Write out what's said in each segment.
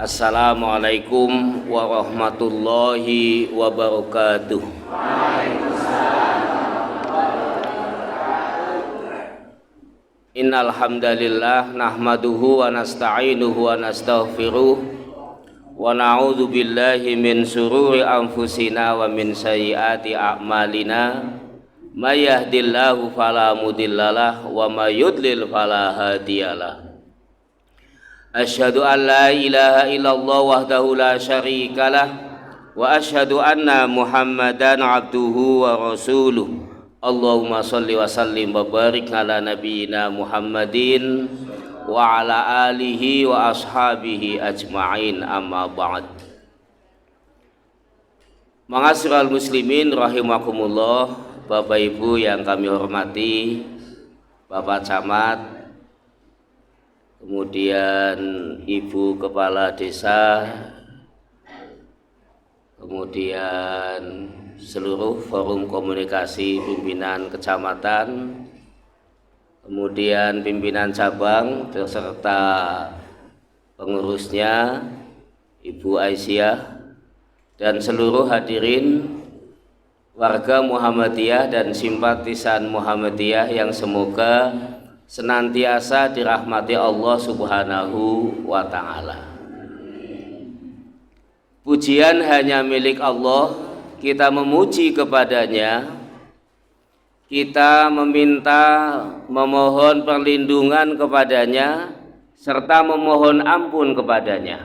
Assalamualaikum warahmatullahi wabarakatuh. Innal hamdalillah nahmaduhu wa nasta'inuhu wa nastaghfiruh wa na'udzu billahi min shururi anfusina wa min sayyiati a'malina. May yahdihillahu fala mudhillalah wa may yudlil fala hadiyalah. Asyhadu an la ilaha illallah wahdahu la syarikalah wa asyhadu anna Muhammadan abduhu wa rasuluh. Allahumma shalli wa sallim wa barik ala nabiyyina Muhammadin wa ala alihi wa ashabihi ajma'in, amma ba'd. Ma'asyiral muslimin rahimakumullah, Bapak Ibu yang kami hormati, Bapak Camat, kemudian Ibu Kepala Desa, kemudian seluruh forum komunikasi pimpinan kecamatan, kemudian pimpinan cabang beserta pengurusnya, Ibu Aisyah, dan seluruh hadirin warga Muhammadiyah dan simpatisan Muhammadiyah yang semoga senantiasa dirahmati Allah Subhanahu wa ta'ala. Pujian hanya milik Allah, kita memuji kepadanya, kita memohon perlindungan kepadanya serta memohon ampun kepadanya.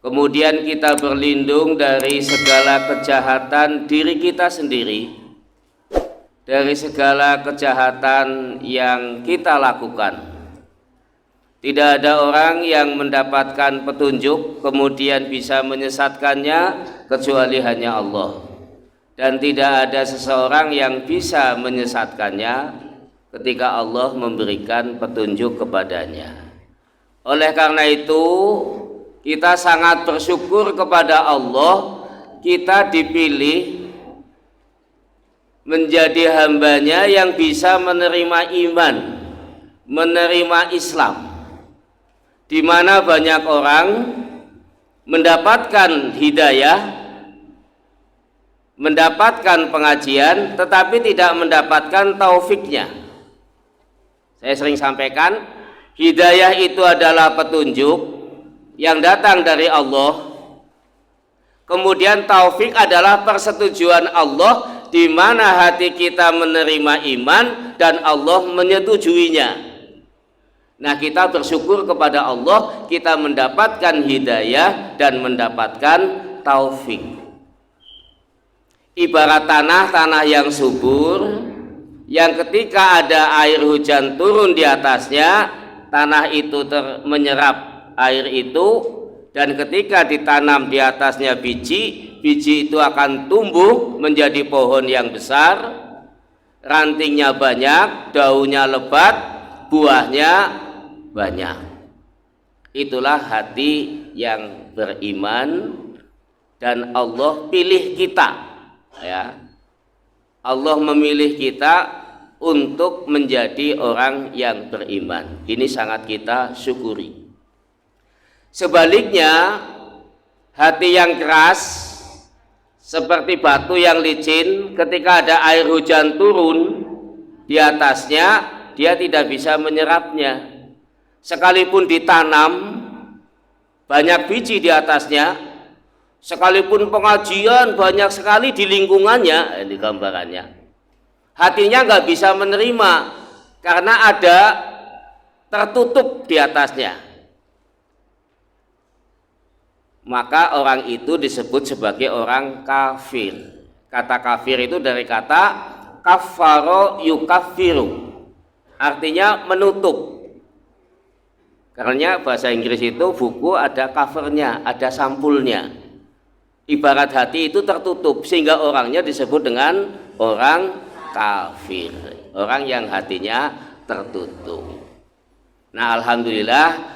Kemudian kita berlindung dari segala kejahatan diri kita sendiri, dari segala kejahatan yang kita lakukan. Tidak ada orang yang mendapatkan petunjuk kemudian bisa menyesatkannya kecuali hanya Allah, dan tidak ada seseorang yang bisa menyesatkannya ketika Allah memberikan petunjuk kepadanya. Oleh karena itu kita sangat bersyukur kepada Allah, kita dipilih menjadi hambanya yang bisa menerima iman, menerima Islam, di mana banyak orang mendapatkan hidayah, mendapatkan pengajian, tetapi tidak mendapatkan taufiknya. Saya sering sampaikan, hidayah itu adalah petunjuk yang datang dari Allah, kemudian taufik adalah persetujuan Allah, di mana hati kita menerima iman dan Allah menyetujuinya. Nah, kita bersyukur kepada Allah, kita mendapatkan hidayah dan mendapatkan taufik. Ibarat tanah yang subur, yang ketika ada air hujan turun di atasnya, tanah itu menyerap air itu, dan ketika ditanam di atasnya biji itu akan tumbuh menjadi pohon yang besar, rantingnya banyak, daunnya lebat, buahnya banyak. Itulah hati yang beriman, dan Allah pilih kita, ya. Allah memilih kita untuk menjadi orang yang beriman. Ini sangat kita syukuri. Sebaliknya, hati yang keras seperti batu yang licin, ketika ada air hujan turun di atasnya, dia tidak bisa menyerapnya. Sekalipun ditanam banyak biji di atasnya, sekalipun pengajian banyak sekali di lingkungannya, ini gambarannya, hatinya nggak bisa menerima karena ada tertutup di atasnya. Maka orang itu disebut sebagai orang kafir. Kata kafir itu dari kata kafaro yukaffiru, artinya menutup. Karena bahasa Inggris itu buku ada covernya, ada sampulnya. Ibarat hati itu tertutup sehingga orangnya disebut dengan orang kafir, orang yang hatinya tertutup. Nah, alhamdulillah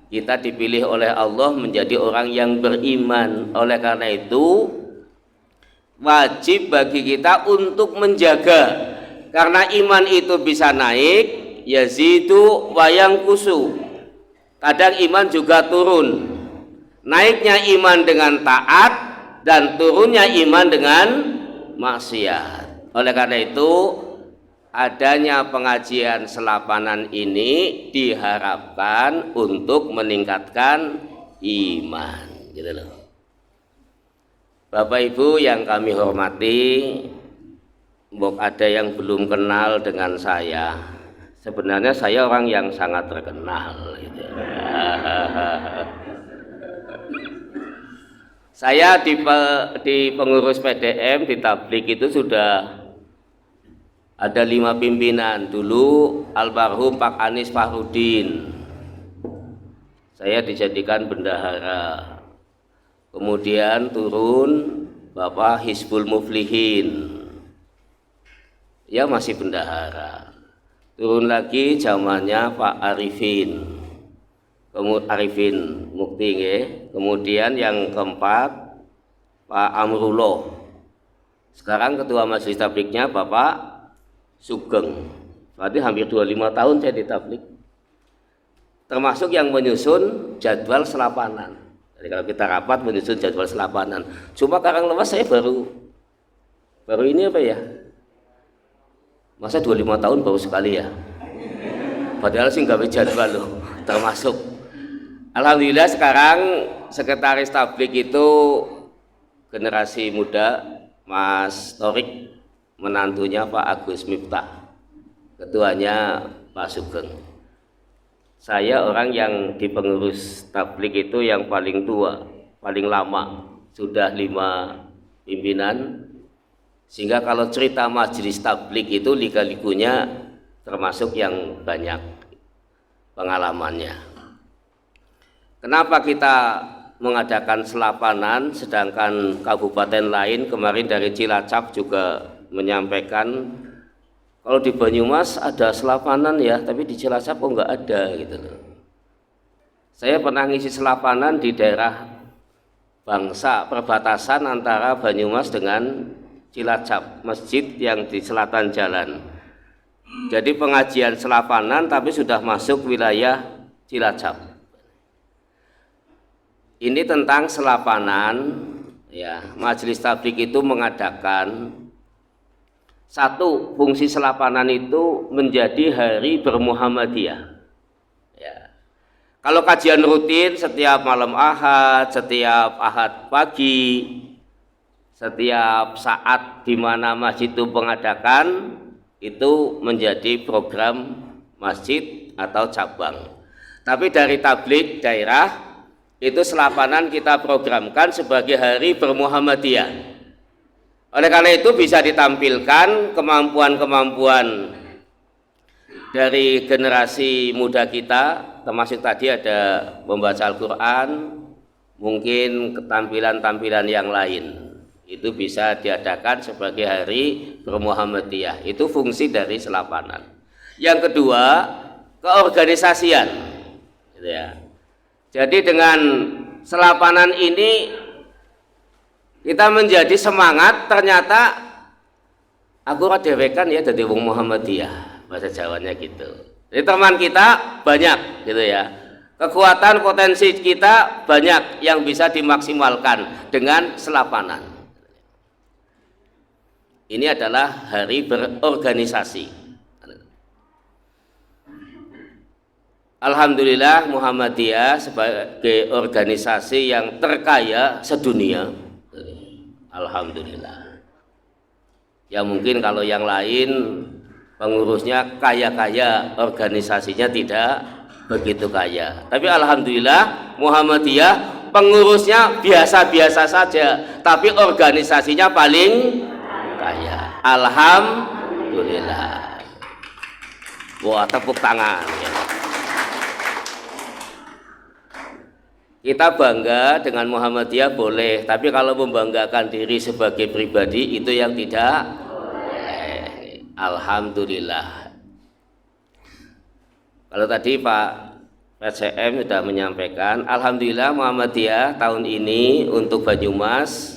kita dipilih oleh Allah menjadi orang yang beriman. Oleh karena itu wajib bagi kita untuk menjaga, karena iman itu bisa naik, yazidu wa yanqusu. Kadang iman juga turun, naiknya iman dengan taat dan turunnya iman dengan maksiat. Oleh karena itu adanya pengajian selapanan ini diharapkan untuk meningkatkan iman, gitu loh. Bapak Ibu yang kami hormati, mbok ada yang belum kenal dengan saya. Sebenarnya saya orang yang sangat terkenal, gitu. Saya di pengurus PDM di Tablik itu sudah ada 5 pimpinan. Dulu almarhum Pak Anies Fahrudin, saya dijadikan bendahara. Kemudian turun Bapak Hizbul Muflihin, ya masih bendahara. Turun lagi zamannya Pak Arifin, Arifin Mukti, kemudian yang keempat Pak Amrullah. Sekarang ketua majelis tabliknya Bapak Sugeng. Berarti hampir 25 tahun saya di tablik, termasuk yang menyusun jadwal selapanan. Jadi kalau kita rapat menyusun jadwal selapanan. Cuma Karanglewas saya baru ini apa ya? Masa 25 tahun baru sekali ya? Padahal sih nggak jadwal loh, termasuk. Alhamdulillah sekarang sekretaris tablik itu generasi muda, Mas Torik, menantunya Pak Agus Miftah, ketuanya Pak Sugeng. Saya orang yang di pengurus tablik itu yang paling tua, paling lama, sudah 5 pimpinan, sehingga kalau cerita majelis tablik itu liga-ligunya termasuk yang banyak pengalamannya. Kenapa kita mengadakan selapanan sedangkan kabupaten lain kemarin dari Cilacap juga menyampaikan kalau di Banyumas ada selapanan ya, tapi di Cilacap kok nggak ada gitu loh. Saya pernah ngisi selapanan di daerah Bangsa, perbatasan antara Banyumas dengan Cilacap, masjid yang di selatan jalan. Jadi pengajian selapanan tapi sudah masuk wilayah Cilacap. Ini tentang selapanan ya. Majelis tablik itu mengadakan satu, fungsi selapanan itu menjadi hari bermuhammadiyah ya. Kalau kajian rutin setiap malam Ahad, setiap Ahad pagi, setiap saat di mana masjid itu mengadakan, itu menjadi program masjid atau cabang. Tapi dari tablik daerah itu selapanan kita programkan sebagai hari bermuhammadiyah. Oleh karena itu bisa ditampilkan kemampuan-kemampuan dari generasi muda kita, termasuk tadi ada membaca Al-Quran, mungkin ketampilan-tampilan yang lain. Itu bisa diadakan sebagai hari bermuhammadiyah. Itu fungsi dari selapanan. Yang kedua, keorganisasian. Gitu ya. Jadi dengan selapanan ini kita menjadi semangat, ternyata aku radewekan ya dari wong Muhammadiyah, bahasa Jawanya gitu. Jadi teman kita banyak gitu ya. Kekuatan potensi kita banyak yang bisa dimaksimalkan dengan selapanan. Ini adalah hari berorganisasi. Alhamdulillah Muhammadiyah sebagai organisasi yang terkaya sedunia. Alhamdulillah. Ya mungkin kalau yang lain pengurusnya kaya-kaya, organisasinya tidak begitu kaya. Tapi alhamdulillah Muhammadiyah pengurusnya biasa-biasa saja, tapi organisasinya paling kaya. Alhamdulillah. Wah, tepuk tangan ya. Kita bangga dengan Muhammadiyah boleh, tapi kalau membanggakan diri sebagai pribadi itu yang tidak boleh. Alhamdulillah. Kalau tadi Pak PCM sudah menyampaikan, alhamdulillah Muhammadiyah tahun ini untuk Banyumas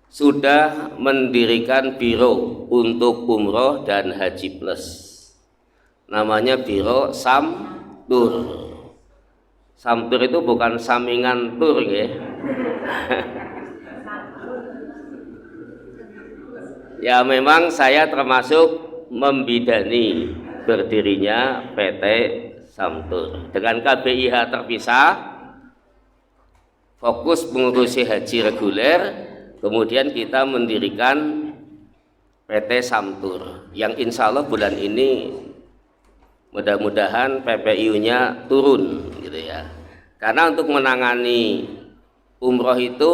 sudah mendirikan biro untuk umroh dan haji plus. Namanya Biro Samtur. Samtur itu bukan samingan tur ya. Ya memang saya termasuk membidani berdirinya PT Samtur dengan KBIH terpisah, fokus mengurusi haji reguler, kemudian kita mendirikan PT Samtur yang insya Allah bulan ini mudah-mudahan PPIU-nya turun gitu ya. Karena untuk menangani umroh itu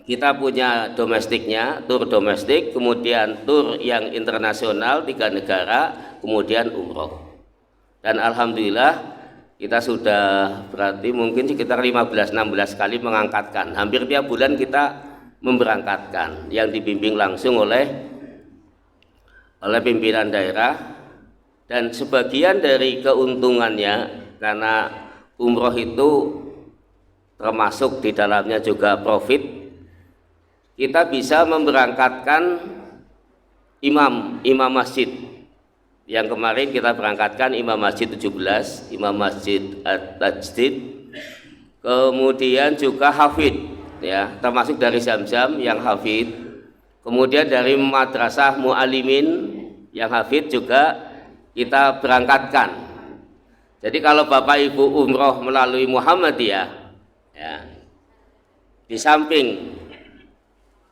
kita punya domestiknya, tur domestik, kemudian tur yang internasional 3 negara, kemudian umroh. Dan alhamdulillah kita sudah berarti mungkin sekitar 15-16 kali mengangkatkan. Hampir tiap bulan kita memberangkatkan yang dibimbing langsung oleh pimpinan daerah. Dan sebagian dari keuntungannya, karena umroh itu termasuk di dalamnya juga profit, kita bisa memberangkatkan imam masjid. Yang kemarin kita berangkatkan imam masjid 17, imam masjid At-Tajdid, kemudian juga hafid ya, termasuk dari Zamzam yang hafid, kemudian dari madrasah mu'alimin yang hafid juga kita berangkatkan. Jadi kalau Bapak Ibu umroh melalui Muhammadiyah ya, di samping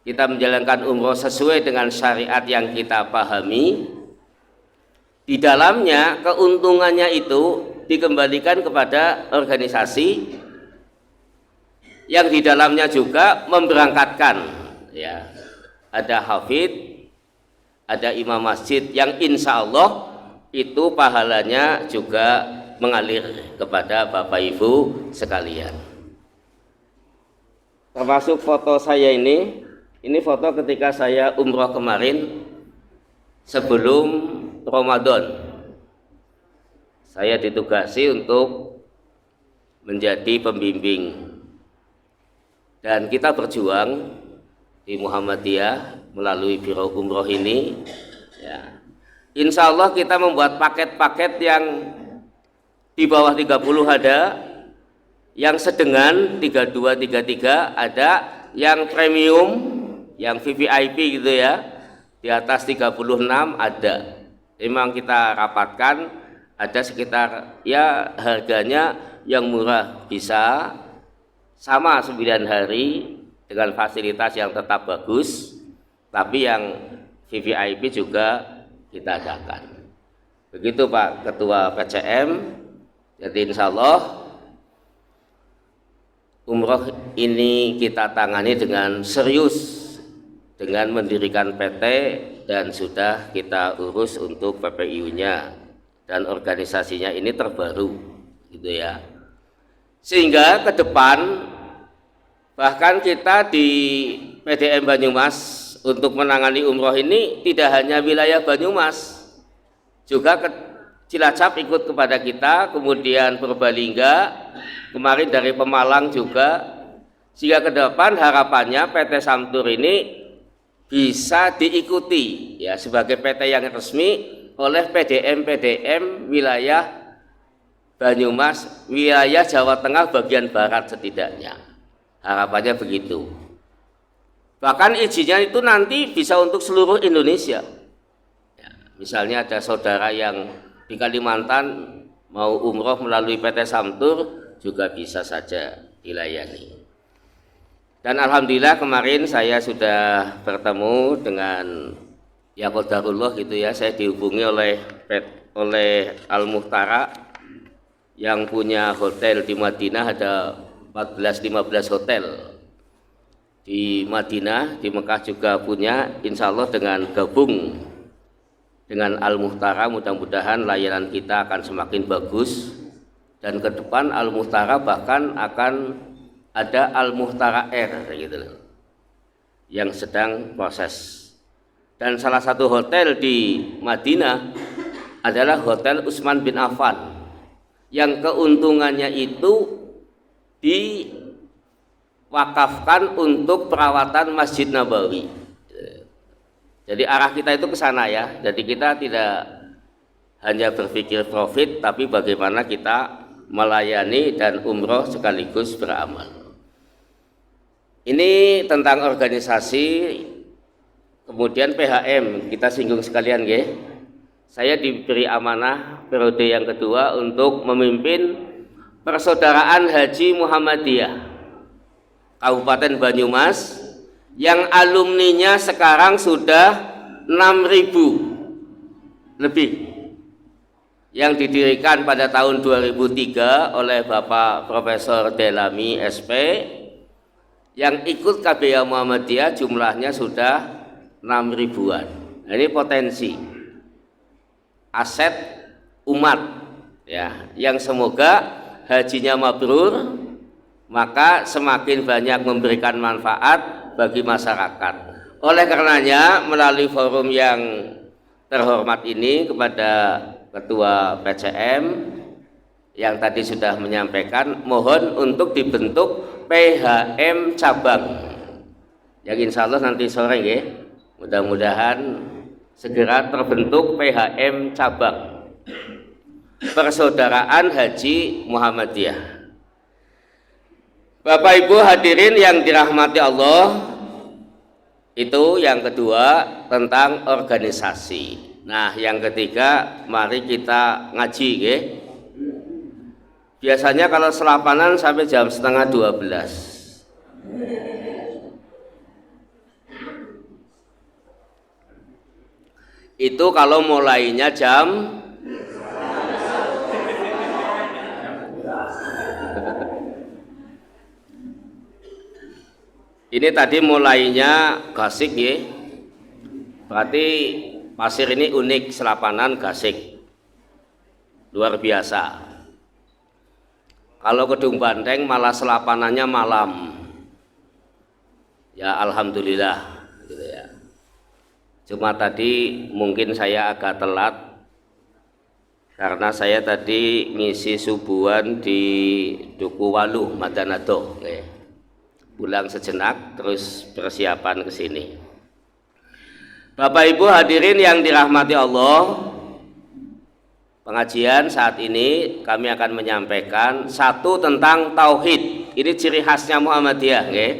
kita menjalankan umroh sesuai dengan syariat yang kita pahami, di dalamnya keuntungannya itu dikembalikan kepada organisasi yang di dalamnya juga memberangkatkan ya. Ada hafid, ada imam masjid yang insya Allah itu pahalanya juga mengalir kepada Bapak Ibu sekalian. Termasuk foto saya ini foto ketika saya umroh kemarin sebelum Ramadan. Saya ditugasi untuk menjadi pembimbing dan kita berjuang di Muhammadiyah melalui Biro Umroh ini ya. Insya Allah kita membuat paket-paket yang di bawah 30 ada, yang sedengan 32, 33 ada, yang premium, yang VVIP gitu ya, di atas 36 ada. Memang kita rapatkan, ada sekitar ya harganya yang murah bisa sama 9 hari dengan fasilitas yang tetap bagus, tapi yang VVIP juga kita adakan. Begitu Pak Ketua PCM. Jadi insya Allah umroh ini kita tangani dengan serius dengan mendirikan PT dan sudah kita urus untuk PPIU-nya dan organisasinya ini terbaru gitu ya. Sehingga ke depan bahkan kita di PDM Banyumas untuk menangani umroh ini tidak hanya wilayah Banyumas, juga Cilacap ikut kepada kita, kemudian Purbalingga, kemarin dari Pemalang juga, sehingga ke depan harapannya PT Samtur ini bisa diikuti ya sebagai PT yang resmi oleh PDM wilayah Banyumas, wilayah Jawa Tengah bagian barat setidaknya. Harapannya begitu. Bahkan izinnya itu nanti bisa untuk seluruh Indonesia ya, misalnya ada saudara yang di Kalimantan mau umroh melalui PT Samtur juga bisa saja dilayani. Dan alhamdulillah kemarin saya sudah bertemu dengan ya qadarullah gitu ya, saya dihubungi oleh Al-Muhtara yang punya hotel di Madinah, ada 14-15 hotel di Madinah, di Mekah juga punya. Insya Allah dengan gabung dengan Al-Muhtara mudah-mudahan layanan kita akan semakin bagus, dan ke depan Al-Muhtara bahkan akan ada Al-Muhtara Air gitu loh, yang sedang proses. Dan salah satu hotel di Madinah adalah Hotel Utsman bin Affan yang keuntungannya itu diwakafkan untuk perawatan Masjid Nabawi. Jadi arah kita itu ke sana ya. Jadi kita tidak hanya berpikir profit, tapi bagaimana kita melayani dan umroh sekaligus beramal. Ini tentang organisasi. Kemudian PHM kita singgung sekalian nggih. Saya diberi amanah periode yang kedua untuk memimpin Persaudaraan Haji Muhammadiyah Kabupaten Banyumas yang alumninya sekarang sudah 6.000 lebih, yang didirikan pada tahun 2003 oleh Bapak Profesor Delami SP. Yang ikut KBA Muhammadiyah jumlahnya sudah 6.000-an. Ini potensi aset umat ya, yang semoga hajinya mabrur, maka semakin banyak memberikan manfaat bagi masyarakat. Oleh karenanya melalui forum yang terhormat ini, kepada Ketua PCM yang tadi sudah menyampaikan, mohon untuk dibentuk PHM cabang yang insya Allah nanti sore ya, mudah-mudahan segera terbentuk PHM cabang Persaudaraan Haji Muhammadiyah. Bapak Ibu hadirin yang dirahmati Allah, itu yang kedua tentang organisasi. Nah, yang ketiga mari kita ngaji ya. Biasanya kalau selapanan sampai jam 11:30. Itu kalau mulainya jam ini tadi mulainya Gasik ya. Berarti pasir ini unik, selapanan Gasik. Luar biasa. Kalau Kedung Banteng malah selapanannya malam. Ya alhamdulillah gitu ya. Cuma tadi mungkin saya agak telat karena saya tadi ngisi subuhan di Duku Waluh Madanado. Pulang sejenak terus persiapan ke sini. Bapak Ibu hadirin yang dirahmati Allah, pengajian saat ini kami akan menyampaikan satu tentang tauhid. Ini ciri khasnya Muhammadiyah, okay?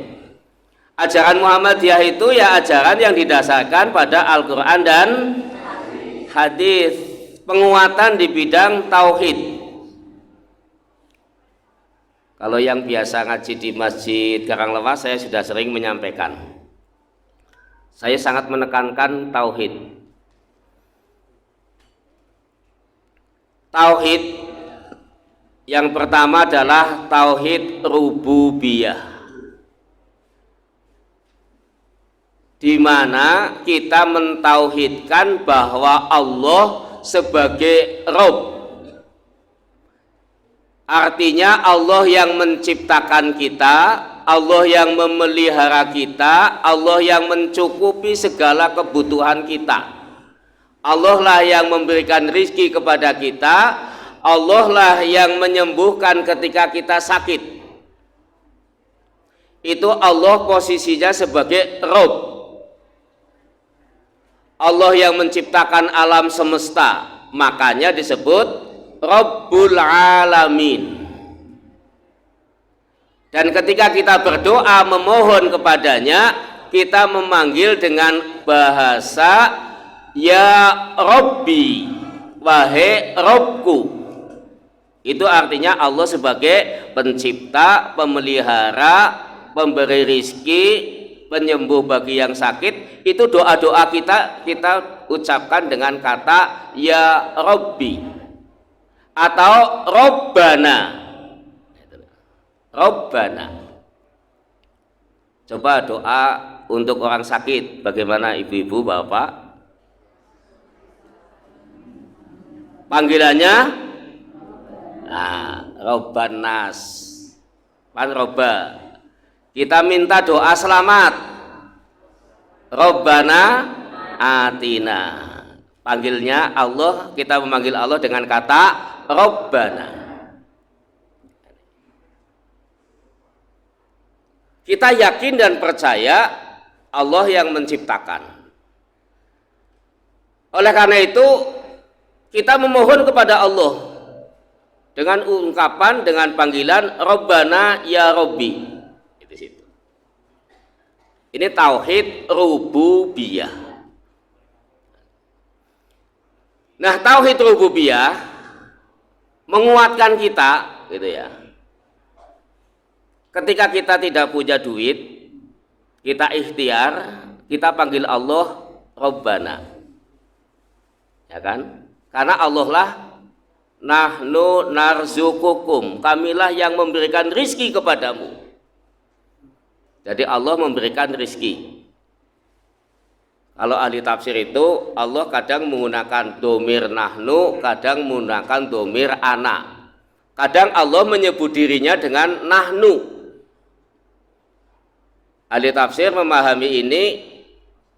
Ajaran Muhammadiyah itu ya ajaran yang didasarkan pada Al-Quran dan hadis, penguatan di bidang tauhid. Kalau yang biasa ngaji di Masjid Karanglewas, saya sudah sering menyampaikan, saya sangat menekankan tauhid. Tauhid yang pertama adalah tauhid rububiyah, di mana kita mentauhidkan bahwa Allah sebagai Rabb. Artinya Allah yang menciptakan kita, Allah yang memelihara kita, Allah yang mencukupi segala kebutuhan kita. Allah lah yang memberikan rizki kepada kita, Allah lah yang menyembuhkan ketika kita sakit. Itu Allah posisinya sebagai Rabb. Allah yang menciptakan alam semesta, makanya disebut Rabbul Alamin. Dan ketika kita berdoa memohon kepadanya, kita memanggil dengan bahasa ya Rabbi, wahai Rabbku. Itu artinya Allah sebagai pencipta, pemelihara, pemberi rizki, penyembuh bagi yang sakit. Itu doa-doa kita ucapkan dengan kata ya Rabbi atau Rabbana. Rabbana. Coba doa untuk orang sakit, bagaimana ibu-ibu, bapak? Panggilannya Robban Nas, pan Robba. Kita minta doa selamat, Robbana Atina. Panggilnya Allah, kita memanggil Allah dengan kata Robbana. Kita yakin dan percaya Allah yang menciptakan. Oleh karena itu kita memohon kepada Allah dengan ungkapan, dengan panggilan Rabbana ya Rabbi. Itu situ. Ini tauhid rububiyah. Nah, tauhid rububiyah menguatkan kita, gitu ya. Ketika kita tidak punya duit, kita ikhtiar, kita panggil Allah Rabbana. Ya kan? Karena Allah lah nahnu narzukukum, kamilah yang memberikan rizki kepadamu. Jadi Allah memberikan rizki. Kalau ahli tafsir itu Allah kadang menggunakan domir nahnu, kadang menggunakan domir ana. Kadang Allah menyebut dirinya dengan nahnu. Ahli tafsir memahami ini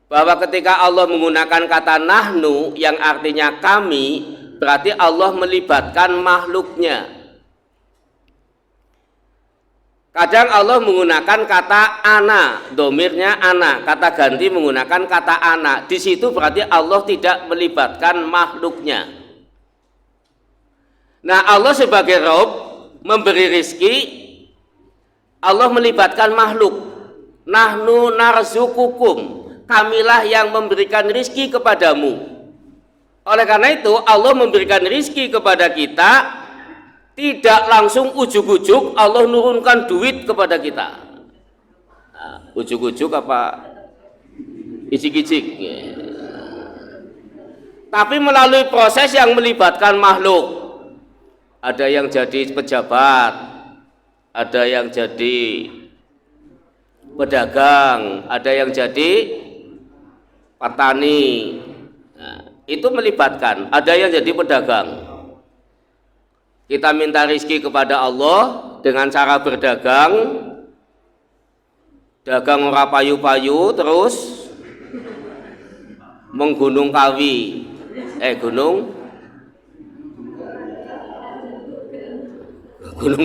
bahwa ketika Allah menggunakan kata nahnu yang artinya kami, berarti Allah melibatkan makhluknya. Kadang Allah menggunakan kata ana, domirnya ana, kata ganti menggunakan kata ana. Di situ berarti Allah tidak melibatkan makhluknya. Nah, Allah sebagai Rabb memberi rizki, Allah melibatkan makhluk. Nahnu narzukukum, kamilah yang memberikan rizki kepadamu. Oleh karena itu Allah memberikan rizki kepada kita, tidak langsung ujuk-ujuk Allah nurunkan duit kepada kita. Nah, ujuk-ujuk apa icik-icik ya. Tapi melalui proses yang melibatkan makhluk. Ada yang jadi pejabat, ada yang jadi pedagang, ada yang jadi petani. Nah, itu melibatkan, ada yang jadi pedagang. Kita minta rizki kepada Allah dengan cara berdagang, dagang ora payu-payu, terus menggunung kawi, gunung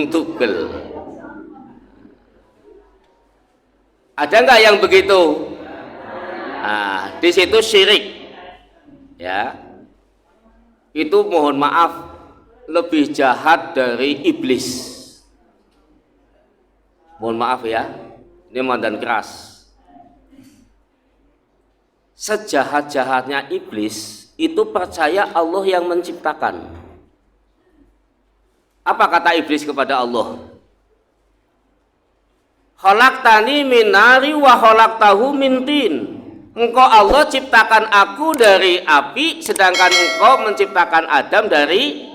tugel. Ada nggak yang begitu? Nah, di situ syirik, ya. Itu mohon maaf lebih jahat dari iblis. Mohon maaf ya, ini mandan keras. Sejahat-jahatnya iblis itu percaya Allah yang menciptakan. Apa kata iblis kepada Allah? Khalaqtani min nari wa khalaqtahu min tin. Engkau Allah ciptakan aku dari api, sedangkan engkau menciptakan Adam dari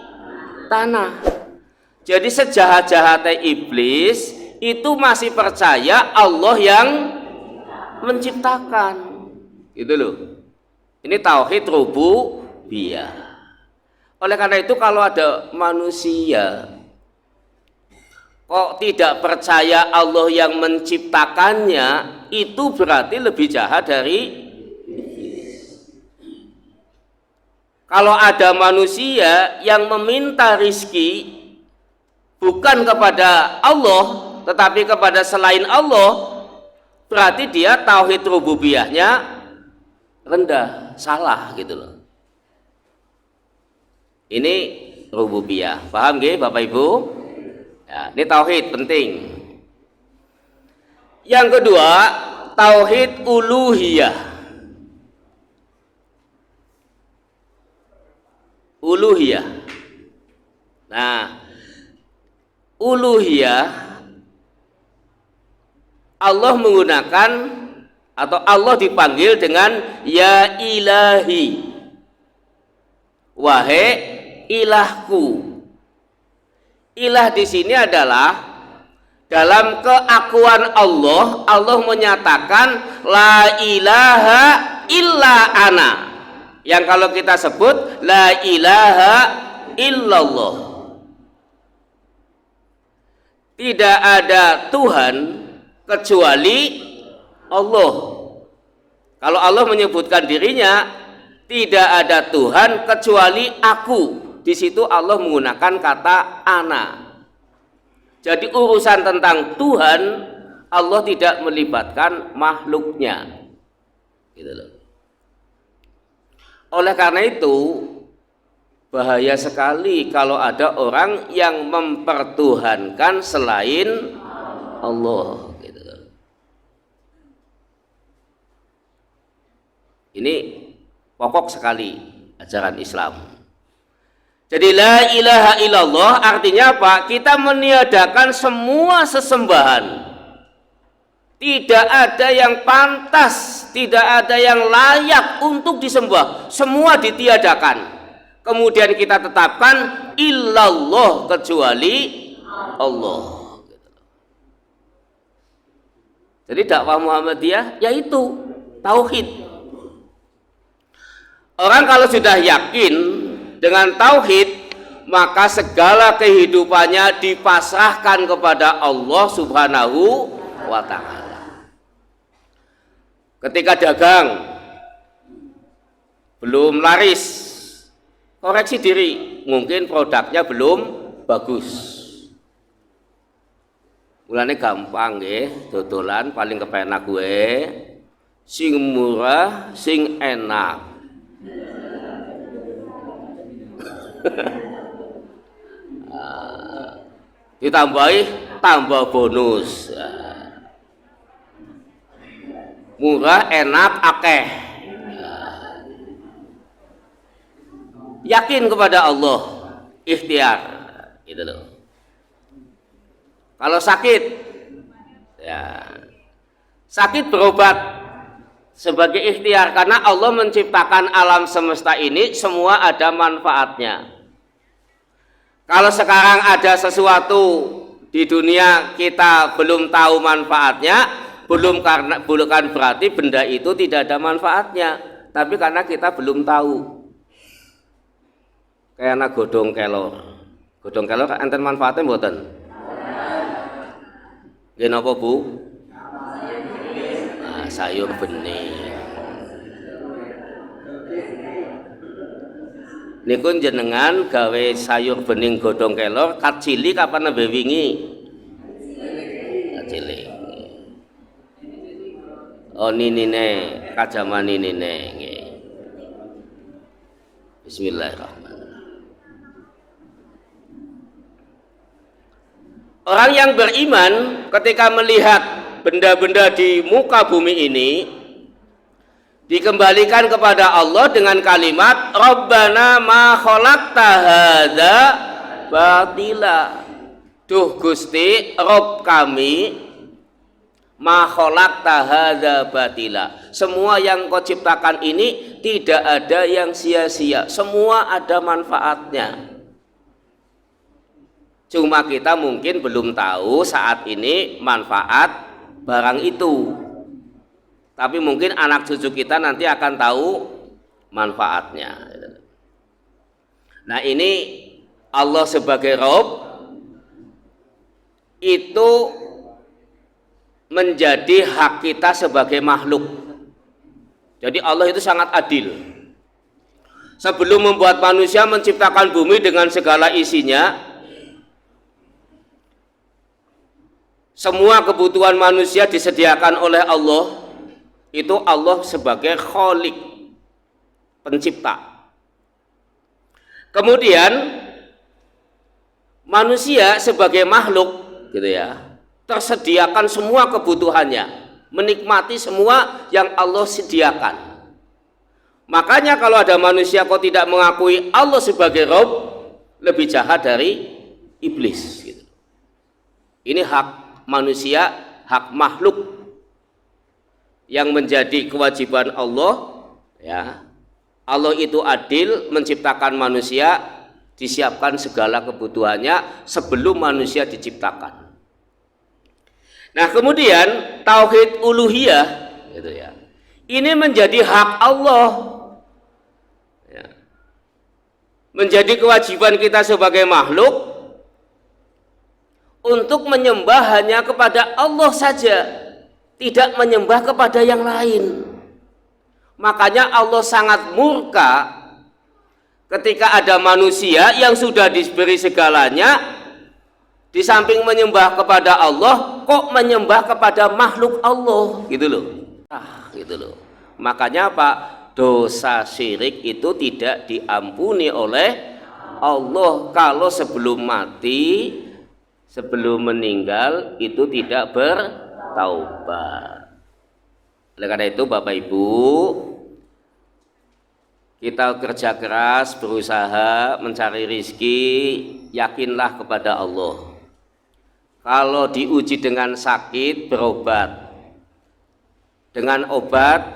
tanah. Jadi sejahat-jahatnya iblis itu masih percaya Allah yang menciptakan. Gitu loh. Ini tauhid rububiyah. Oleh karena itu kalau ada manusia kok tidak percaya Allah yang menciptakannya, itu berarti lebih jahat dari iblis. Kalau ada manusia yang meminta rizki bukan kepada Allah tetapi kepada selain Allah, berarti dia tauhid rububiyahnya rendah, salah gitu loh. Ini rububiyah. Paham nggih Bapak Ibu? Ya, ini tauhid penting. Yang kedua, tauhid uluhiyah. Uluhiyah. Nah, uluhiyah Allah menggunakan atau Allah dipanggil dengan ya ilahi. Wahai ilahku. Ilah di sini adalah dalam keakuan Allah, Allah menyatakan la ilaha illa ana. Yang kalau kita sebut la ilaha illallah. Tidak ada Tuhan kecuali Allah. Kalau Allah menyebutkan dirinya tidak ada Tuhan kecuali aku. Di situ Allah menggunakan kata ana. Jadi urusan tentang Tuhan Allah tidak melibatkan makhluknya. Gitu loh. Oleh karena itu bahaya sekali kalau ada orang yang mempertuhankan selain Allah gitu. Ini pokok sekali ajaran Islam. Jadi la ilaha illallah artinya apa? Kita meniadakan semua sesembahan. Tidak ada yang pantas, tidak ada yang layak untuk disembah. Semua ditiadakan. Kemudian kita tetapkan illallah, kecuali Allah. Jadi dakwah Muhammadiyah yaitu tauhid. Orang kalau sudah yakin dengan tauhid, maka segala kehidupannya dipasrahkan kepada Allah Subhanahu wa ta'ala. Ketika dagang belum laris, koreksi diri, mungkin produknya belum bagus. Mulane gampang nggih, dodolan paling kepenak gue sing murah, sing enak. Ditambahi tambah bonus. Murah, enak, akeh. Yakin kepada Allah, ikhtiar, gitu loh. Kalau sakit, ya sakit berobat sebagai ikhtiar karena Allah menciptakan alam semesta ini semua ada manfaatnya. Kalau sekarang ada sesuatu di dunia kita belum tahu manfaatnya, bukan berarti benda itu tidak ada manfaatnya, tapi karena kita belum tahu. Kayak godhong kelor. Godhong kelor enten manfaatnya mboten? Nggih napa, Bu? Nah, sayur bening. Niku jenengan gawe sayur bening godhong kelor kat cilik kapan nembe wingi? Kat cilik. Oh ninine, kajaman ninine nggih. Bismillahirrahmanirrahim. Orang yang beriman ketika melihat benda-benda di muka bumi ini dikembalikan kepada Allah dengan kalimat Rabbana ma khalaqta hadza batila. Duh Gusti, Rabb kami, ma khalaqta hadza batila. Semua yang kau ciptakan ini tidak ada yang sia-sia, semua ada manfaatnya. Cuma kita mungkin belum tahu saat ini manfaat barang itu. Tapi mungkin anak cucu kita nanti akan tahu manfaatnya. Nah ini Allah sebagai Rabb itu menjadi hak kita sebagai makhluk. Jadi Allah itu sangat adil. Sebelum membuat manusia menciptakan bumi dengan segala isinya, semua kebutuhan manusia disediakan oleh Allah. Itu Allah sebagai Khalik, pencipta. Kemudian manusia sebagai makhluk gitu ya, tersediakan semua kebutuhannya, menikmati semua yang Allah sediakan. Makanya kalau ada manusia kok tidak mengakui Allah sebagai Rabb, lebih jahat dari iblis gitu. Ini hak manusia, hak makhluk yang menjadi kewajiban Allah ya. Allah itu adil, menciptakan manusia, disiapkan segala kebutuhannya sebelum manusia diciptakan. Nah, kemudian tauhid uluhiyah gitu ya. Ini menjadi hak Allah. Ya. Menjadi kewajiban kita sebagai makhluk untuk menyembah hanya kepada Allah saja, tidak menyembah kepada yang lain. Makanya Allah sangat murka ketika ada manusia yang sudah diberi segalanya, di samping menyembah kepada Allah, kok menyembah kepada makhluk Allah, gitu loh. Gitu loh. Makanya apa? Dosa syirik itu tidak diampuni oleh Allah kalau sebelum mati, sebelum meninggal itu tidak bertaubat. Oleh karena itu Bapak Ibu, kita kerja keras, berusaha mencari rizki, yakinlah kepada Allah. Kalau diuji dengan sakit, berobat dengan obat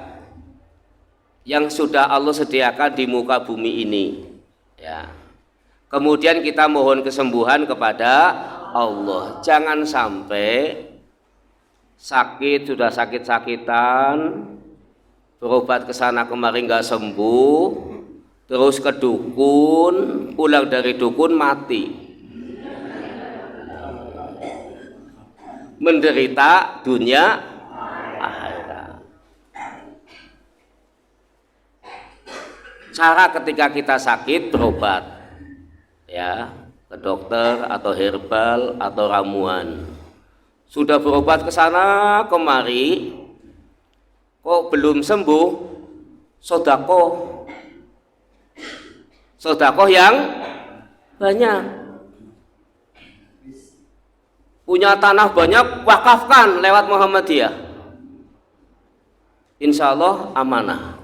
yang sudah Allah sediakan di muka bumi ini, ya. Kemudian kita mohon kesembuhan kepada Allah. Jangan sampai sakit, sudah sakit-sakitan, berobat ke sana kemari nggak sembuh, terus ke dukun, pulang dari dukun mati, menderita dunia akhirat. Cara ketika kita sakit berobat, ya, ke dokter atau herbal atau ramuan. Sudah berobat ke sana kemari, kok belum sembuh, sodakoh yang banyak. Punya tanah banyak, wakafkan lewat Muhammadiyah, insya Allah amanah.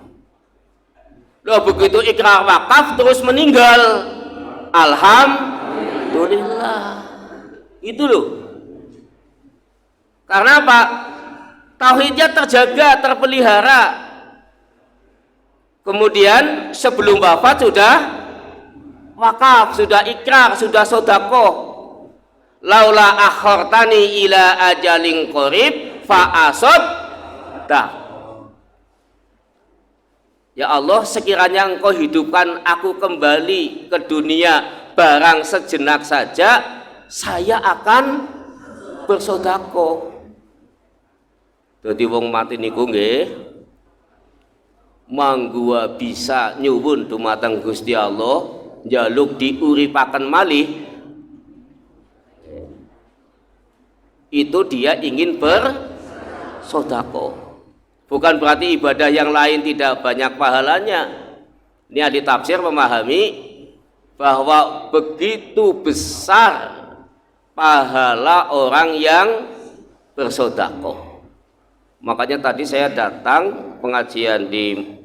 Loh, begitu ikrar wakaf terus meninggal, alhamdulillah. Itu loh. Karena apa? Tauhidnya terjaga, terpelihara. Kemudian sebelum wafat sudah wakaf, sudah ikrar, sudah sodakoh. Laula akhortani ila ajalin qorib fa asoddah. Ya Allah, sekiranya Engkau hidupkan aku kembali ke dunia barang sejenak saja, saya akan bersodakoh. Jadi wong mati niku nggih manggua bisa nyuwun dumateng Gusti Allah njaluk diuripaken malih, itu dia ingin bersodakoh. Bukan berarti ibadah yang lain tidak banyak pahalanya. Ini ahli tafsir memahami bahwa begitu besar pahala orang yang bersodakoh. Makanya tadi saya datang pengajian di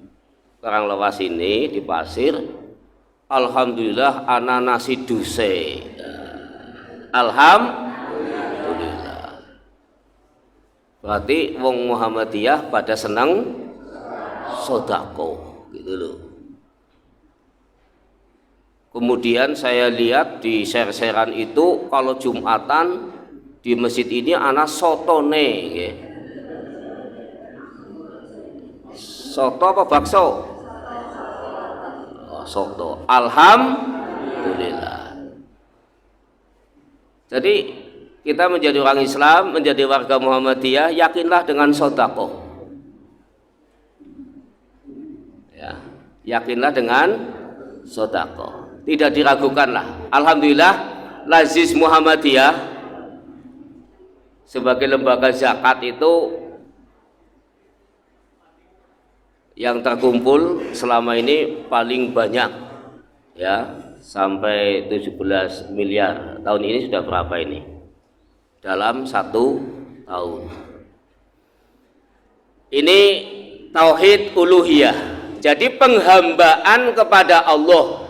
Karanglewas ini, di Pasir. Alhamdulillah ana nasi duse. Alhamdulillah. Berarti wong Muhammadiyah pada senang sodako, gitu loh. Kemudian saya lihat di share-sharean itu kalau Jumatan di masjid ini ana sotone, ya. Soto apa bakso? Oh, soto. Alhamdulillah. Jadi kita menjadi orang Islam, menjadi warga Muhammadiyah, yakinlah dengan sodakoh. Ya, yakinlah dengan sodakoh. Tidak diragukanlah. Alhamdulillah, Lazis Muhammadiyah sebagai lembaga zakat itu yang terkumpul selama ini paling banyak, ya, sampai 17 miliar. Tahun ini sudah berapa ini? Dalam 1 tahun. Ini tauhid uluhiyah. Jadi penghambaan kepada Allah.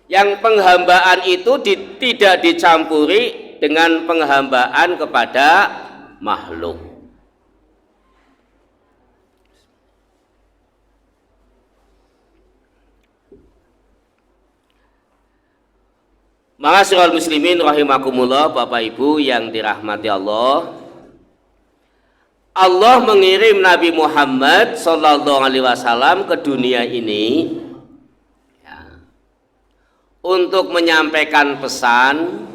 Yang penghambaan itu tidak dicampuri dengan penghambaan kepada makhluk. Ma'asyiral muslimin rahimakumullah, Bapak Ibu yang dirahmati Allah. Allah mengirim Nabi Muhammad sallallahu alaihi wasallam ke dunia ini, ya, untuk menyampaikan pesan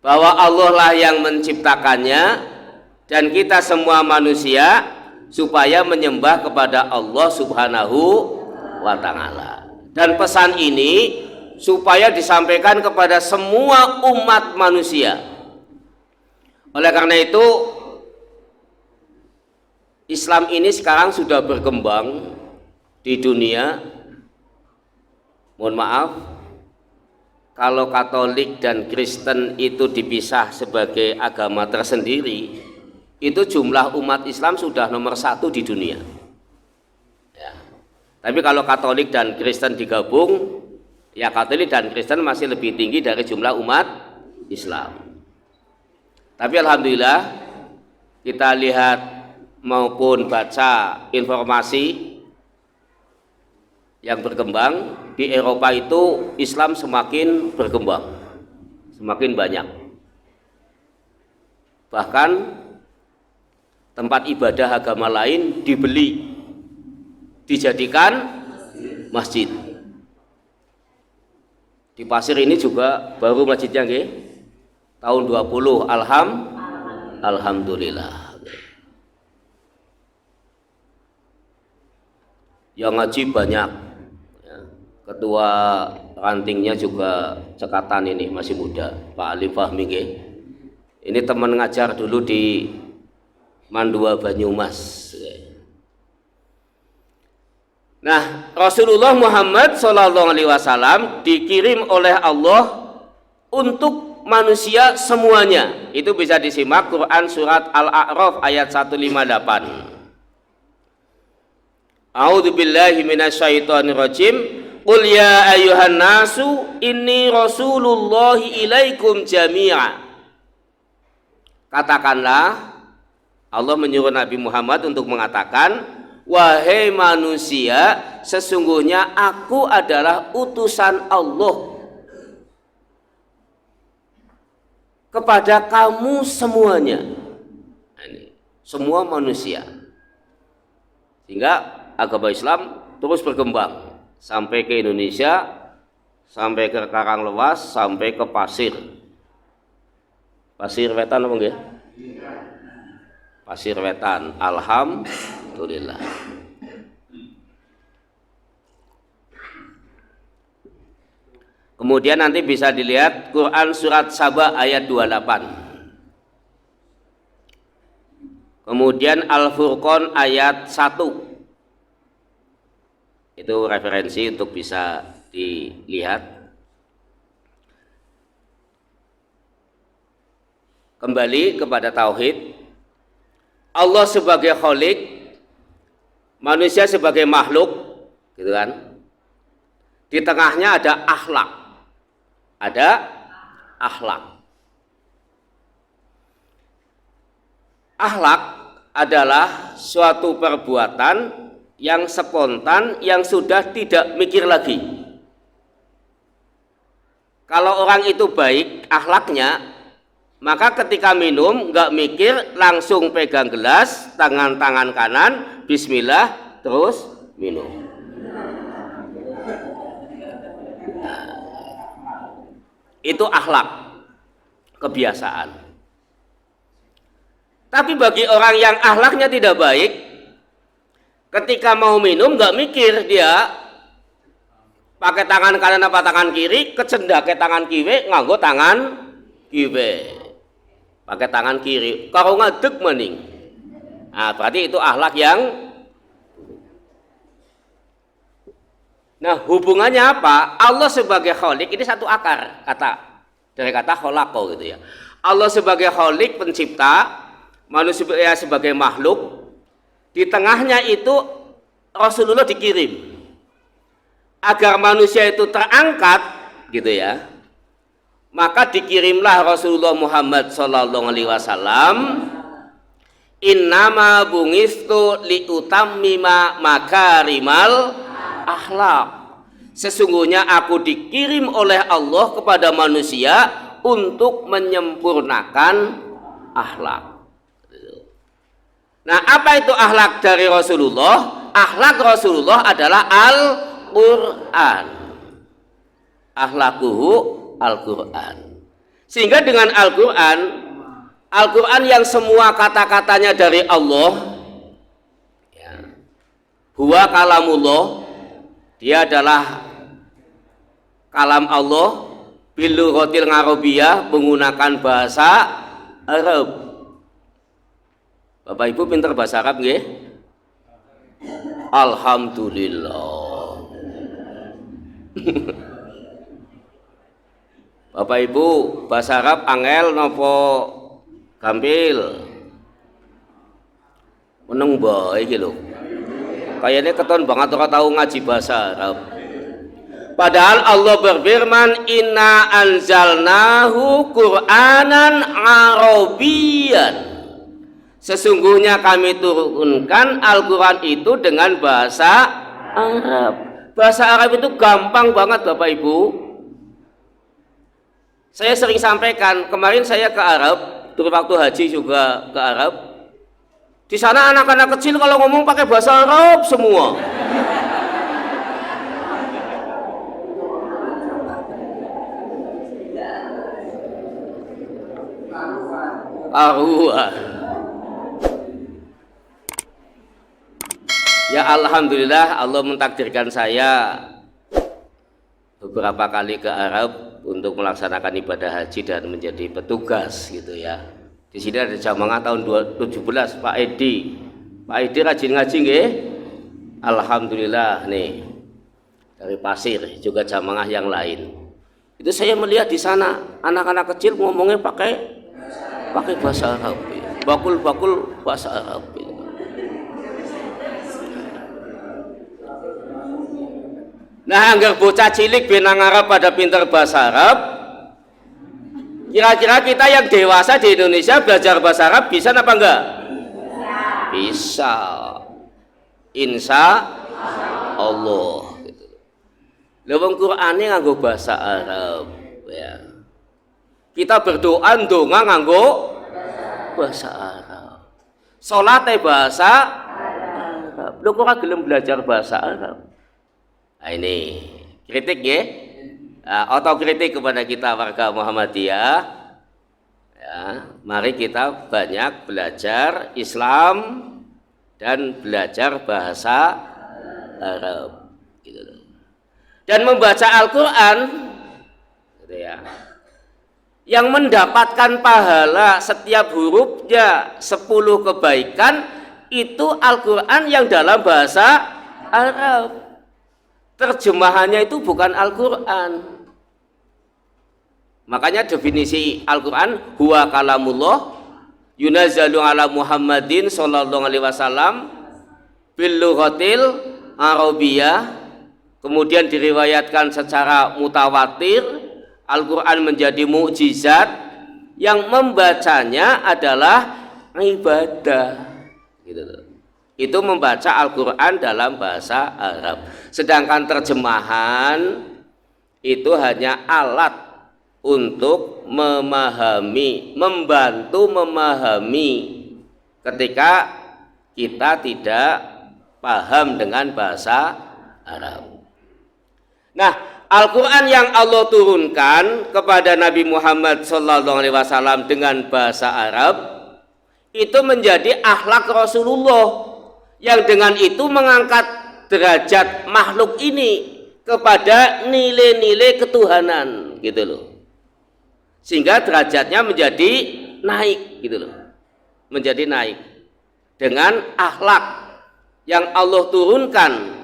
bahwa Allah lah yang menciptakannya dan kita semua manusia supaya menyembah kepada Allah Subhanahu wa taala. Dan pesan ini supaya disampaikan kepada semua umat manusia. Oleh karena itu, Islam ini sekarang sudah berkembang di dunia Mohon maaf, kalau Katolik dan Kristen itu dipisah sebagai agama tersendiri, itu jumlah umat Islam sudah nomor 1 di dunia. Ya. Tapi kalau Katolik dan Kristen digabung, ya Katolik dan Kristen masih lebih tinggi dari jumlah umat Islam. Tapi alhamdulillah kita lihat maupun baca informasi yang berkembang di Eropa itu Islam semakin berkembang, semakin banyak. Bahkan tempat ibadah agama lain dibeli, dijadikan masjid. Di Pasir ini juga baru masjidnya nggih, tahun 20. Alhamdulillah. Yang ngaji banyak. Ketua rantingnya juga cekatan ini, masih muda, Pak Ali Fahmi nggih. Ini teman ngajar dulu di Mandua Banyumas. Nah, Rasulullah Muhammad SAW dikirim oleh Allah untuk manusia semuanya. Itu bisa disimak Quran surat Al-A'raf ayat 158. A'udzu billahi minasyaitonir rajim. Qul ya ayyuhan nasu inni rasulullahi ilaikum jami'a. Katakanlah, Allah menyuruh Nabi Muhammad untuk mengatakan, wahai manusia, sesungguhnya aku adalah utusan Allah kepada kamu semuanya. Ini, semua manusia. Sehingga agama Islam terus berkembang sampai ke Indonesia, sampai ke Karanglewas, sampai ke Pasir Wetan apa enggak? Pasir Wetan, alhamdulillah. Kemudian nanti bisa dilihat Quran surat Saba ayat 28. Kemudian Al-Furqan ayat 1. Itu referensi untuk bisa dilihat. Kembali kepada tauhid. Allah sebagai Khalik, manusia sebagai makhluk, gitu kan? Di tengahnya ada akhlak. Ada akhlak. Akhlak adalah suatu perbuatan yang spontan, yang sudah tidak mikir lagi. Kalau orang itu baik akhlaknya, maka ketika minum nggak mikir, langsung pegang gelas, tangan kanan, bismillah, terus minum. Itu akhlak, kebiasaan. Tapi bagi orang yang akhlaknya tidak baik, ketika mau minum nggak mikir, dia pakai tangan kanan apa tangan kiri, kecendak ke tangan kiri, nganggo tangan kiri, pakai tangan kiri, kalau ngadeg mending. Nah, berarti itu akhlak yang. Nah, hubungannya apa? Allah sebagai Khalik ini satu akar dari kata kholako gitu ya. Allah sebagai Khalik, pencipta, manusia sebagai makhluk. Di tengahnya itu Rasulullah dikirim agar manusia itu terangkat, gitu ya. Maka dikirimlah Rasulullah Muhammad SAW. Innama bungistu liutammima makarimal akhlak. Sesungguhnya aku dikirim oleh Allah kepada manusia untuk menyempurnakan akhlak. Nah, apa itu akhlak dari Rasulullah? Akhlak Rasulullah adalah Al-Quran. Akhlakuhu Al-Quran. Sehingga dengan Al-Quran yang semua kata-katanya dari Allah, ya, huwa kalamullah, dia adalah kalam Allah, bilughatil Arabiyah, menggunakan bahasa Arab. Bapak Ibu pintar bahasa Arab nggih? Alhamdulillah. Bapak Ibu, bahasa Arab angel nopo gampil? Meneng bae iki lho. Kayaknya keton banget ora tahu ngaji bahasa Arab. Padahal Allah berfirman, "Inna anzalnahu Qur'anan Arabiyyan." Sesungguhnya kami turunkan Al-Qur'an itu dengan bahasa Arab. Bahasa Arab itu gampang banget Bapak Ibu. Saya sering sampaikan, kemarin saya ke Arab, turun waktu haji juga ke Arab. Di sana anak-anak kecil kalau ngomong pakai bahasa Arab semua. Ya alhamdulillah Allah mentakdirkan saya beberapa kali ke Arab untuk melaksanakan ibadah haji dan menjadi petugas gitu ya. Di sini ada jamaah tahun 2017 Pak Edi. Pak Edi rajin ngaji nggih? Alhamdulillah nih. Dari Pasir juga jamaah yang lain. Itu saya melihat di sana anak-anak kecil ngomongnya pakai bahasa Arab. Bakul-bakul bahasa Arab. Nah, anggar bocah cilik benang Arab pada pintar bahasa Arab. Kira-kira kita yang dewasa di Indonesia belajar bahasa Arab bisa apa enggak? Bisa. Insya Allah. Leweng Qur'ane nganggo bahasa Arab. Ya. Kita berdoa ndonga nganggo bahasa Arab. Salate bahasa Arab. Lho kok ora gelem belajar bahasa Arab? Nah, ini kritik ya, otokritik kepada kita warga Muhammadiyah. Ya, mari kita banyak belajar Islam dan belajar bahasa Arab, gitu. Dan membaca Al-Quran, gitu ya, yang mendapatkan pahala setiap hurufnya 10 kebaikan itu Al-Quran yang dalam bahasa Arab. Terjemahannya itu bukan Al-Quran. Makanya definisi Al-Quran huwa kalamullah yunazzalu ala Muhammadin sallallahu alaihi wasallam bil lughatil arabiyyah. Kemudian diriwayatkan secara mutawatir. Al-Quran menjadi mukjizat yang membacanya adalah ibadah, gitu loh. Itu membaca Al-Quran dalam bahasa Arab. Sedangkan terjemahan itu hanya alat untuk memahami, membantu memahami ketika kita tidak paham dengan bahasa Arab. Nah, Al-Quran yang Allah turunkan kepada Nabi Muhammad SAW dengan bahasa Arab itu menjadi akhlak Rasulullah, yang dengan itu mengangkat derajat makhluk ini kepada nilai-nilai ketuhanan, gitu loh. Sehingga derajatnya menjadi naik, gitu loh. Menjadi naik dengan akhlak yang Allah turunkan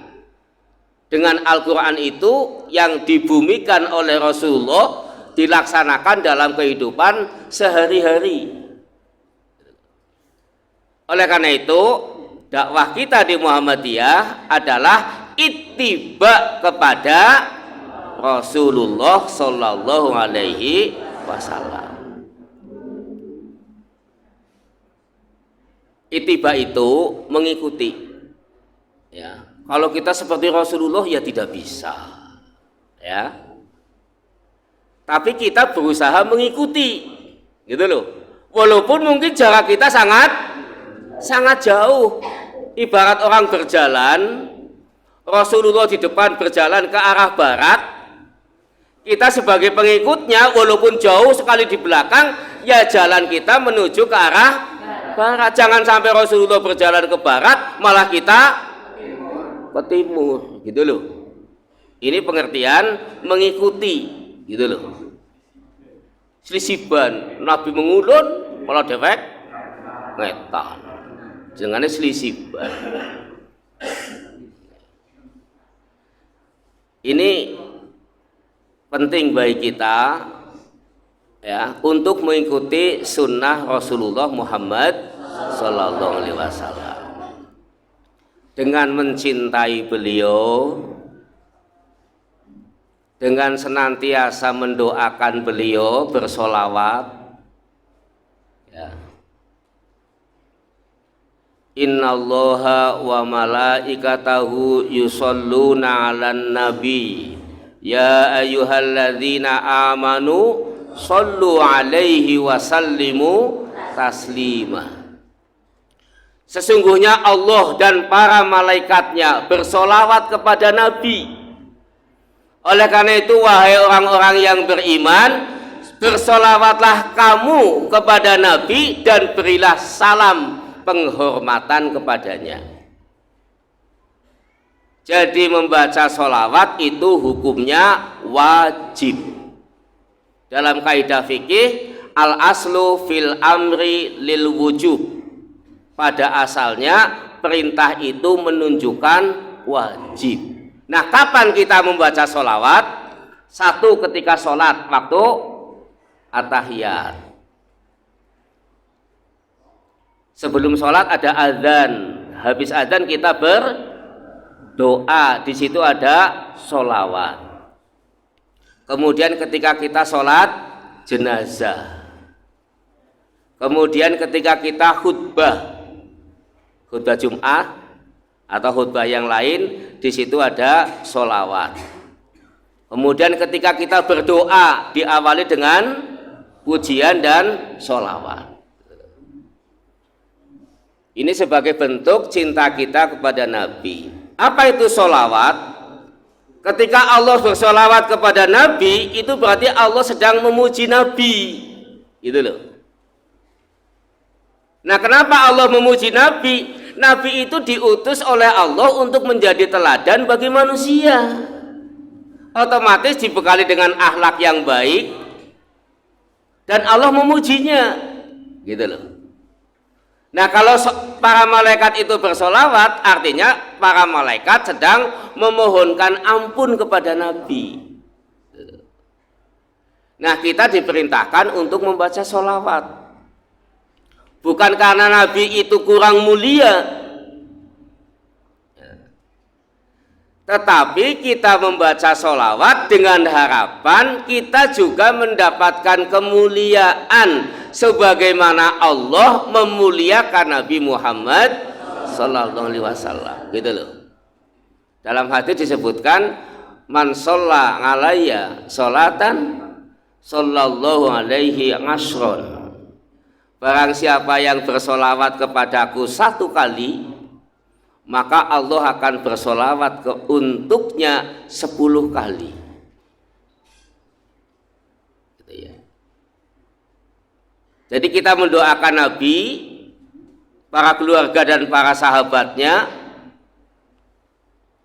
dengan Al-Quran itu yang dibumikan oleh Rasulullah dilaksanakan dalam kehidupan sehari-hari. Oleh karena itu dakwah kita di Muhammadiyah adalah ittiba kepada Rasulullah sallallahu alaihi wasallam. Ittiba itu mengikuti. Ya, kalau kita seperti Rasulullah ya tidak bisa. Ya. Tapi kita berusaha mengikuti. Gitu loh. Walaupun mungkin jarak kita sangat jauh. Ibarat orang berjalan, Rasulullah di depan berjalan ke arah barat, kita sebagai pengikutnya walaupun jauh sekali di belakang, ya jalan kita menuju ke arah barat. Jangan sampai Rasulullah berjalan ke barat malah kita ke timur, gitu loh. Ini pengertian mengikuti, gitu loh. Selisiban Nabi mengulun kalau dewek ngetan, jangannya selisiban. Ini penting bagi kita ya untuk mengikuti sunnah Rasulullah Muhammad Sallallahu Alaihi Wasallam dengan mencintai beliau, dengan senantiasa mendoakan beliau, bersolawat ya. Innallaha wa malaikatahu yusholluna 'alan nabi ya ayyuhalladzina amanu shollu 'alaihi wa sallimu taslima. Sesungguhnya Allah dan para malaikatnya bersolawat kepada Nabi. Oleh karena itu wahai orang-orang yang beriman, bersolawatlah kamu kepada Nabi dan berilah salam penghormatan kepadanya. Jadi membaca solawat itu hukumnya wajib. Dalam kaidah fikih, al aslu fil amri lil wujub. Pada asalnya perintah itu menunjukkan wajib. Nah, kapan kita membaca solawat? Satu, ketika sholat waktu at-tahiyat. Sebelum sholat ada azan, habis azan kita berdoa, di situ ada sholawat. Kemudian ketika kita sholat jenazah, kemudian ketika kita khutbah Jum'ah atau khutbah yang lain, di situ ada sholawat. Kemudian ketika kita berdoa diawali dengan pujian dan sholawat. Ini sebagai bentuk cinta kita kepada Nabi. Apa itu sholawat? Ketika Allah bersolawat kepada Nabi, itu berarti Allah sedang memuji Nabi. Gitu loh. Nah, kenapa Allah memuji Nabi? Nabi itu diutus oleh Allah untuk menjadi teladan bagi manusia. Otomatis dibekali dengan akhlak yang baik dan Allah memujinya. Gitu loh. Nah, kalau para malaikat itu bersolawat, artinya para malaikat sedang memohonkan ampun kepada Nabi. Nah, kita diperintahkan untuk membaca solawat. Bukan karena Nabi itu kurang mulia, tetapi kita membaca solawat dengan harapan kita juga mendapatkan kemuliaan sebagaimana Allah memuliakan Nabi Muhammad Sallallahu Alaihi Wasallam. Gitu loh. Dalam hadis disebutkan, man sholla alayya sholatan sallallahu alaihi ashron. Barang siapa yang bersolawat kepadaku satu kali, maka Allah akan bersolawat untuknya 10 kali. Gitu ya. Jadi kita mendoakan Nabi, para keluarga dan para sahabatnya,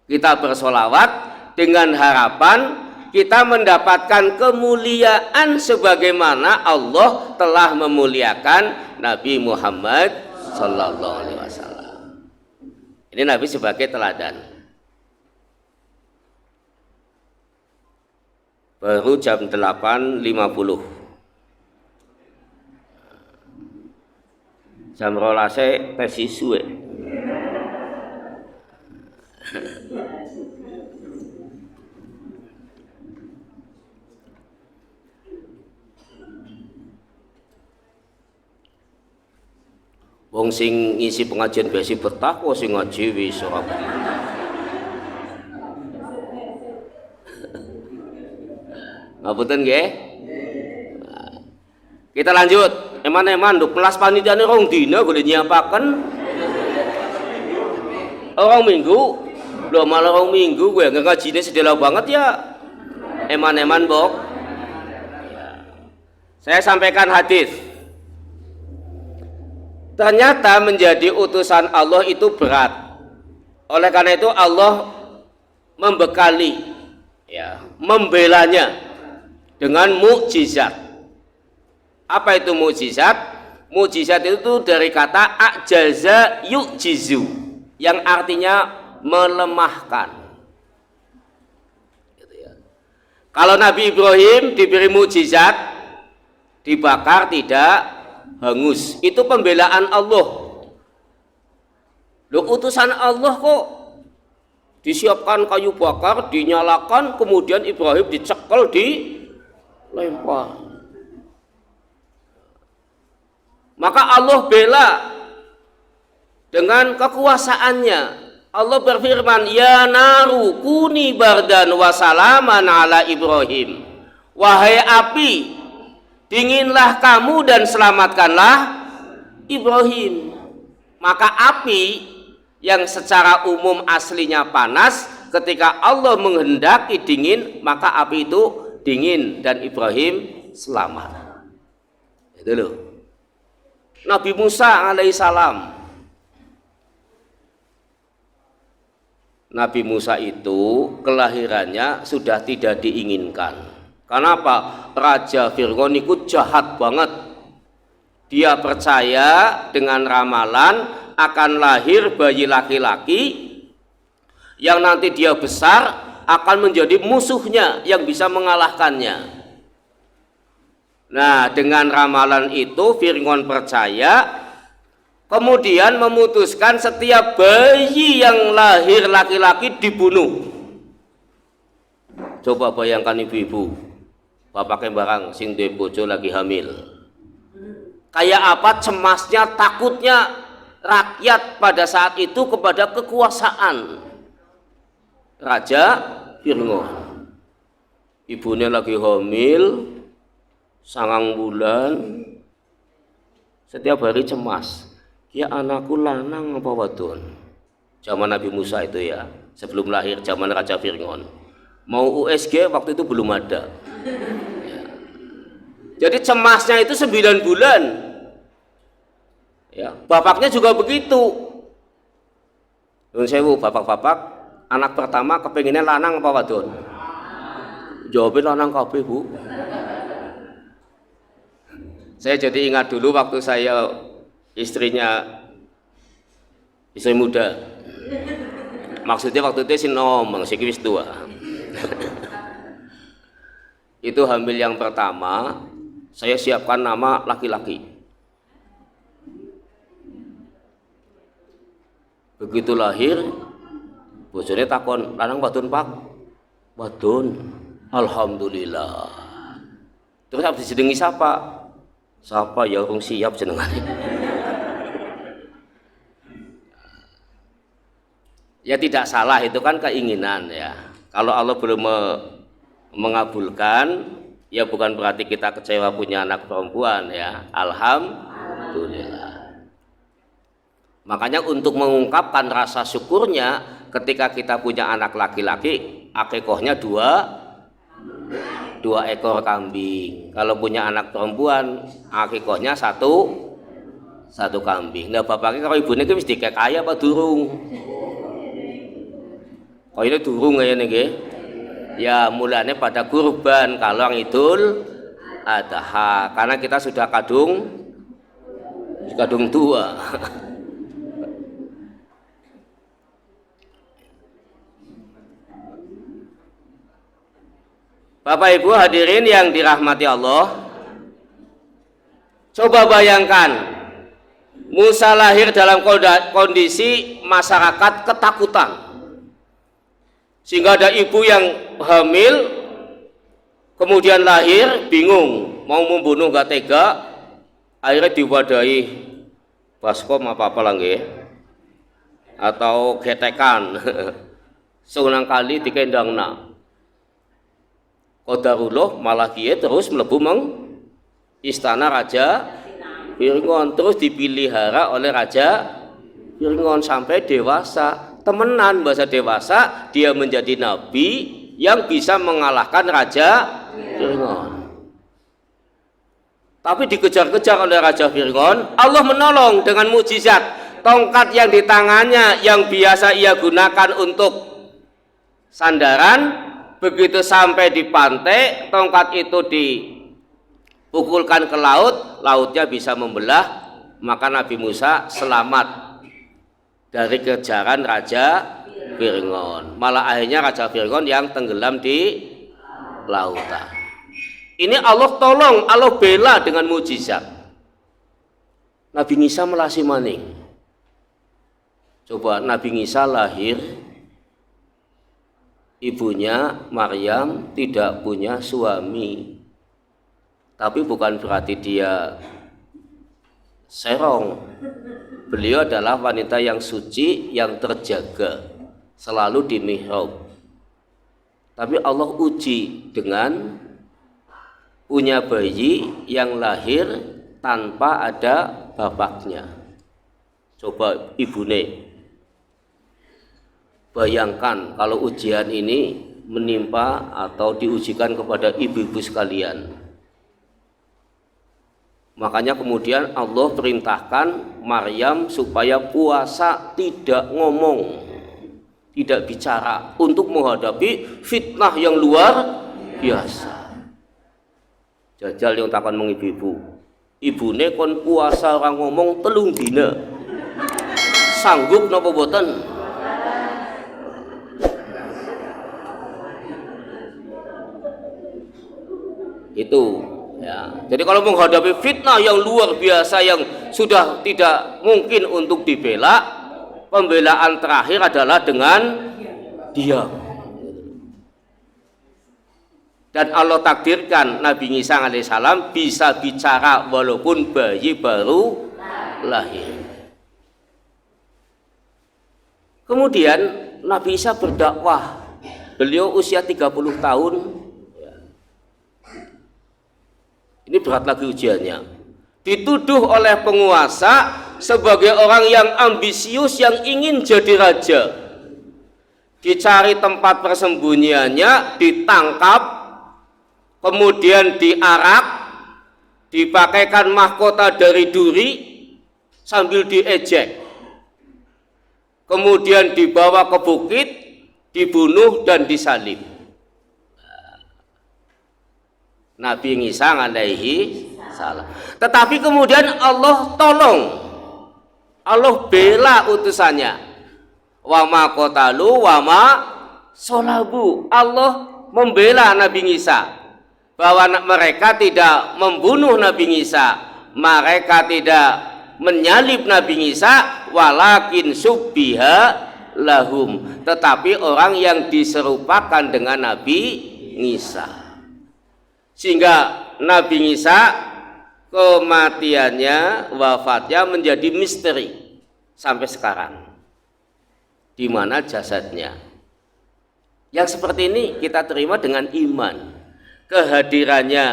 kita bersolawat dengan harapan kita mendapatkan kemuliaan sebagaimana Allah telah memuliakan Nabi Muhammad Sallallahu Alaihi Wasallam. Ini Nabi sebagai teladan. Baru jam 8.50. Jam rolase tes isu. Wong sing ngisi pengajian besi bertakwa sing ngaji wis ora. Ngapunten nggih. Kita lanjut. Eman-eman nduk kelas panitiane rong dina golek nyiapaken. Orang minggu. Lho malah rong minggu gue ngajine sedelo banget ya. Eman-eman, Bok. Saya sampaikan hadis. Ternyata menjadi utusan Allah itu berat. Oleh karena itu Allah membekali, ya, membelanya dengan mukjizat. Apa itu mukjizat? Mukjizat itu dari kata ajaza yu'jizu, yang artinya melemahkan. Gitu ya. Kalau Nabi Ibrahim diberi mukjizat, dibakar tidak hangus. Itu pembelaan Allah. Loh, utusan Allah kok disiapkan kayu bakar, dinyalakan, kemudian Ibrahim dicekel, dilempar. Maka Allah bela dengan kekuasaannya. Allah berfirman, ya naru kuni bardan wa salaman ala Ibrahim. Wahai api, dinginlah kamu dan selamatkanlah Ibrahim. Maka api yang secara umum aslinya panas, ketika Allah menghendaki dingin, maka api itu dingin dan Ibrahim selamat. Itu loh. Nabi Musa alaihissalam. Nabi Musa itu kelahirannya sudah tidak diinginkan. Kenapa? Raja Fir'aun itu jahat banget. Dia percaya dengan ramalan akan lahir bayi laki-laki yang nanti dia besar akan menjadi musuhnya yang bisa mengalahkannya. Nah, dengan ramalan itu Fir'aun percaya, kemudian memutuskan setiap bayi yang lahir laki-laki dibunuh. Coba bayangkan ibu-ibu, bapaknya barang sing duwe bojo lagi hamil. Kayak apa cemasnya, takutnya rakyat pada saat itu kepada kekuasaan Raja Fir'aun. Ibunya lagi hamil 9 bulan, setiap hari cemas. Ya anakku lanang apa wadon? Zaman Nabi Musa itu ya, sebelum lahir, zaman Raja Fir'aun. Mau USG waktu itu belum ada. Ya. Jadi cemasnya itu 9 bulan. Ya, bapaknya juga begitu. Nun sewu, bapak-bapak, anak pertama kepenginnya lanang apa wadon? Jawabin lanang kabeh, Bu. Saya jadi ingat dulu waktu saya istri muda, maksudnya waktu itu sinomang si wis tua. Itu hamil yang pertama, saya siapkan nama laki-laki. Begitu lahir, bojone takon, lanang wadon Pak? Wadon. Alhamdulillah. Terus habis dijenengi siapa? Siapa ya urung siap jenengane. Ya tidak salah, itu kan keinginan ya. Kalau Allah belum mengabulkan, ya bukan berarti kita kecewa punya anak perempuan ya. Alhamdulillah. Makanya untuk mengungkapkan rasa syukurnya, ketika kita punya anak laki-laki, akikohnya dua ekor kambing. Kalau punya anak perempuan, akikohnya satu kambing. Nah bapaknya kalau ibunya itu mesti kayak kaya apa durung? Oh ini durung ya nih, ya mulanya pada kurban kalau Idul Adha, karena kita sudah kadung tua. Bapak Ibu hadirin yang dirahmati Allah, coba bayangkan Musa lahir dalam kondisi masyarakat ketakutan. Sehingga ada ibu yang hamil, kemudian lahir, bingung, mau membunuh gak tega, akhirnya diwadahi baskom apa lagi, atau getekan, seunang kali dikendangna. Qadarullah malah dia terus mlebu istana Raja Fir'aun, terus dipelihara oleh Raja Fir'aun sampai dewasa. Temenan bahasa dewasa, dia menjadi nabi yang bisa mengalahkan Raja Fir'aun. Tapi dikejar-kejar oleh Raja Fir'aun, Allah menolong dengan mukjizat. Tongkat yang di tangannya yang biasa ia gunakan untuk sandaran, begitu sampai di pantai, tongkat itu dipukulkan ke laut, lautnya bisa membelah, maka Nabi Musa selamat dari kejaran Raja Fir'aun. Malah akhirnya Raja Fir'aun yang tenggelam di lautan. Ini Allah tolong, Allah bela dengan mujizat. Nabi Isa melasi maning. Coba Nabi Isa lahir, ibunya Maryam tidak punya suami. Tapi bukan berarti dia serong. Beliau adalah wanita yang suci, yang terjaga, selalu di mihrab. Tapi Allah uji dengan punya bayi yang lahir tanpa ada bapaknya. Coba ibune, bayangkan kalau ujian ini menimpa atau diujikan kepada ibu-ibu sekalian. Makanya kemudian Allah perintahkan Maryam supaya puasa, tidak ngomong, tidak bicara, untuk menghadapi fitnah yang luar biasa. Jajal yang takkan mengibu-ibu, ibune kon puasa orang ngomong 3 dina, sanggup napa boten? Itu ya. Jadi kalau menghadapi fitnah yang luar biasa yang sudah tidak mungkin untuk dibela, pembelaan terakhir adalah dengan diam. Dan Allah takdirkan Nabi Isa alaihissalam bisa bicara walaupun bayi baru lahir. Kemudian Nabi Isa berdakwah. Beliau usia 30 tahun. Ini berat lagi ujiannya. Dituduh oleh penguasa sebagai orang yang ambisius, yang ingin jadi raja. Dicari tempat persembunyiannya, ditangkap, kemudian diarak, dipakaikan mahkota dari duri sambil diejek, kemudian dibawa ke bukit, dibunuh dan disalib. Nabi Isa alaihi salam. Tetapi kemudian Allah tolong, Allah bela utusannya. Wa ma qatalu wa ma sholabu. Allah membela Nabi Isa bahwa mereka tidak membunuh Nabi Isa, mereka tidak menyalib Nabi Isa, walakin subbiha lahum, tetapi orang yang diserupakan dengan Nabi Isa. Sehingga Nabi Isa kematiannya, wafatnya menjadi misteri sampai sekarang. Di mana jasadnya? Yang seperti ini kita terima dengan iman. Kehadirannya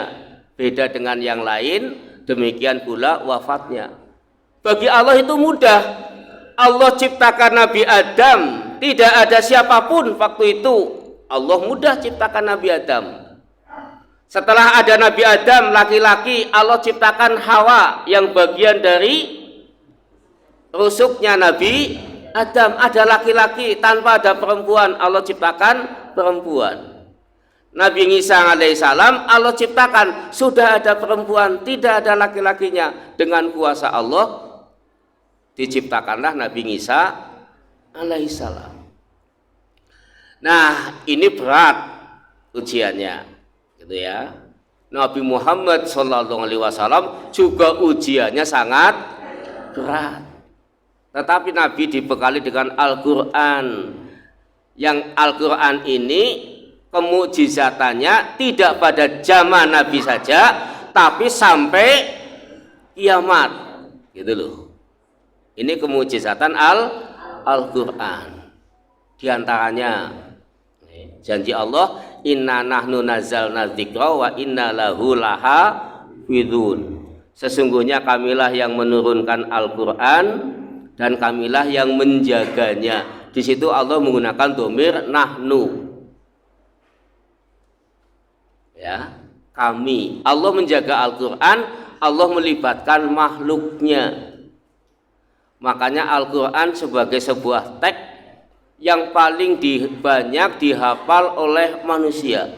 beda dengan yang lain, demikian pula wafatnya. Bagi Allah itu mudah. Allah ciptakan Nabi Adam, tidak ada siapapun waktu itu. Allah mudah ciptakan Nabi Adam. Setelah ada Nabi Adam laki-laki, Allah ciptakan Hawa yang bagian dari rusuknya Nabi Adam. Ada laki-laki, tanpa ada perempuan, Allah ciptakan perempuan. Nabi Isa alaihissalam Allah ciptakan, sudah ada perempuan, tidak ada laki-lakinya. Dengan kuasa Allah diciptakanlah Nabi Isa alaihissalam. Nah, ini berat ujiannya, gitu ya. Nabi Muhammad sallallahu alaihi wasallam juga ujiannya sangat berat. Tetapi Nabi dibekali dengan Al-Quran. Yang Al-Quran ini kemujizatannya tidak pada zaman Nabi saja, tapi sampai kiamat, gitu loh. Ini kemujizatan Al-Quran. Di antaranya janji Allah, inna nahnu nazzalna dzikra wa inna lahu lahafidhun. Sesungguhnya kamilah yang menurunkan Al-Quran dan kamilah yang menjaganya. Di situ Allah menggunakan dhamir nahnu. Ya, kami. Allah menjaga Al-Quran, Allah melibatkan makhluknya. Makanya Al-Quran sebagai sebuah teks yang paling banyak dihafal oleh manusia.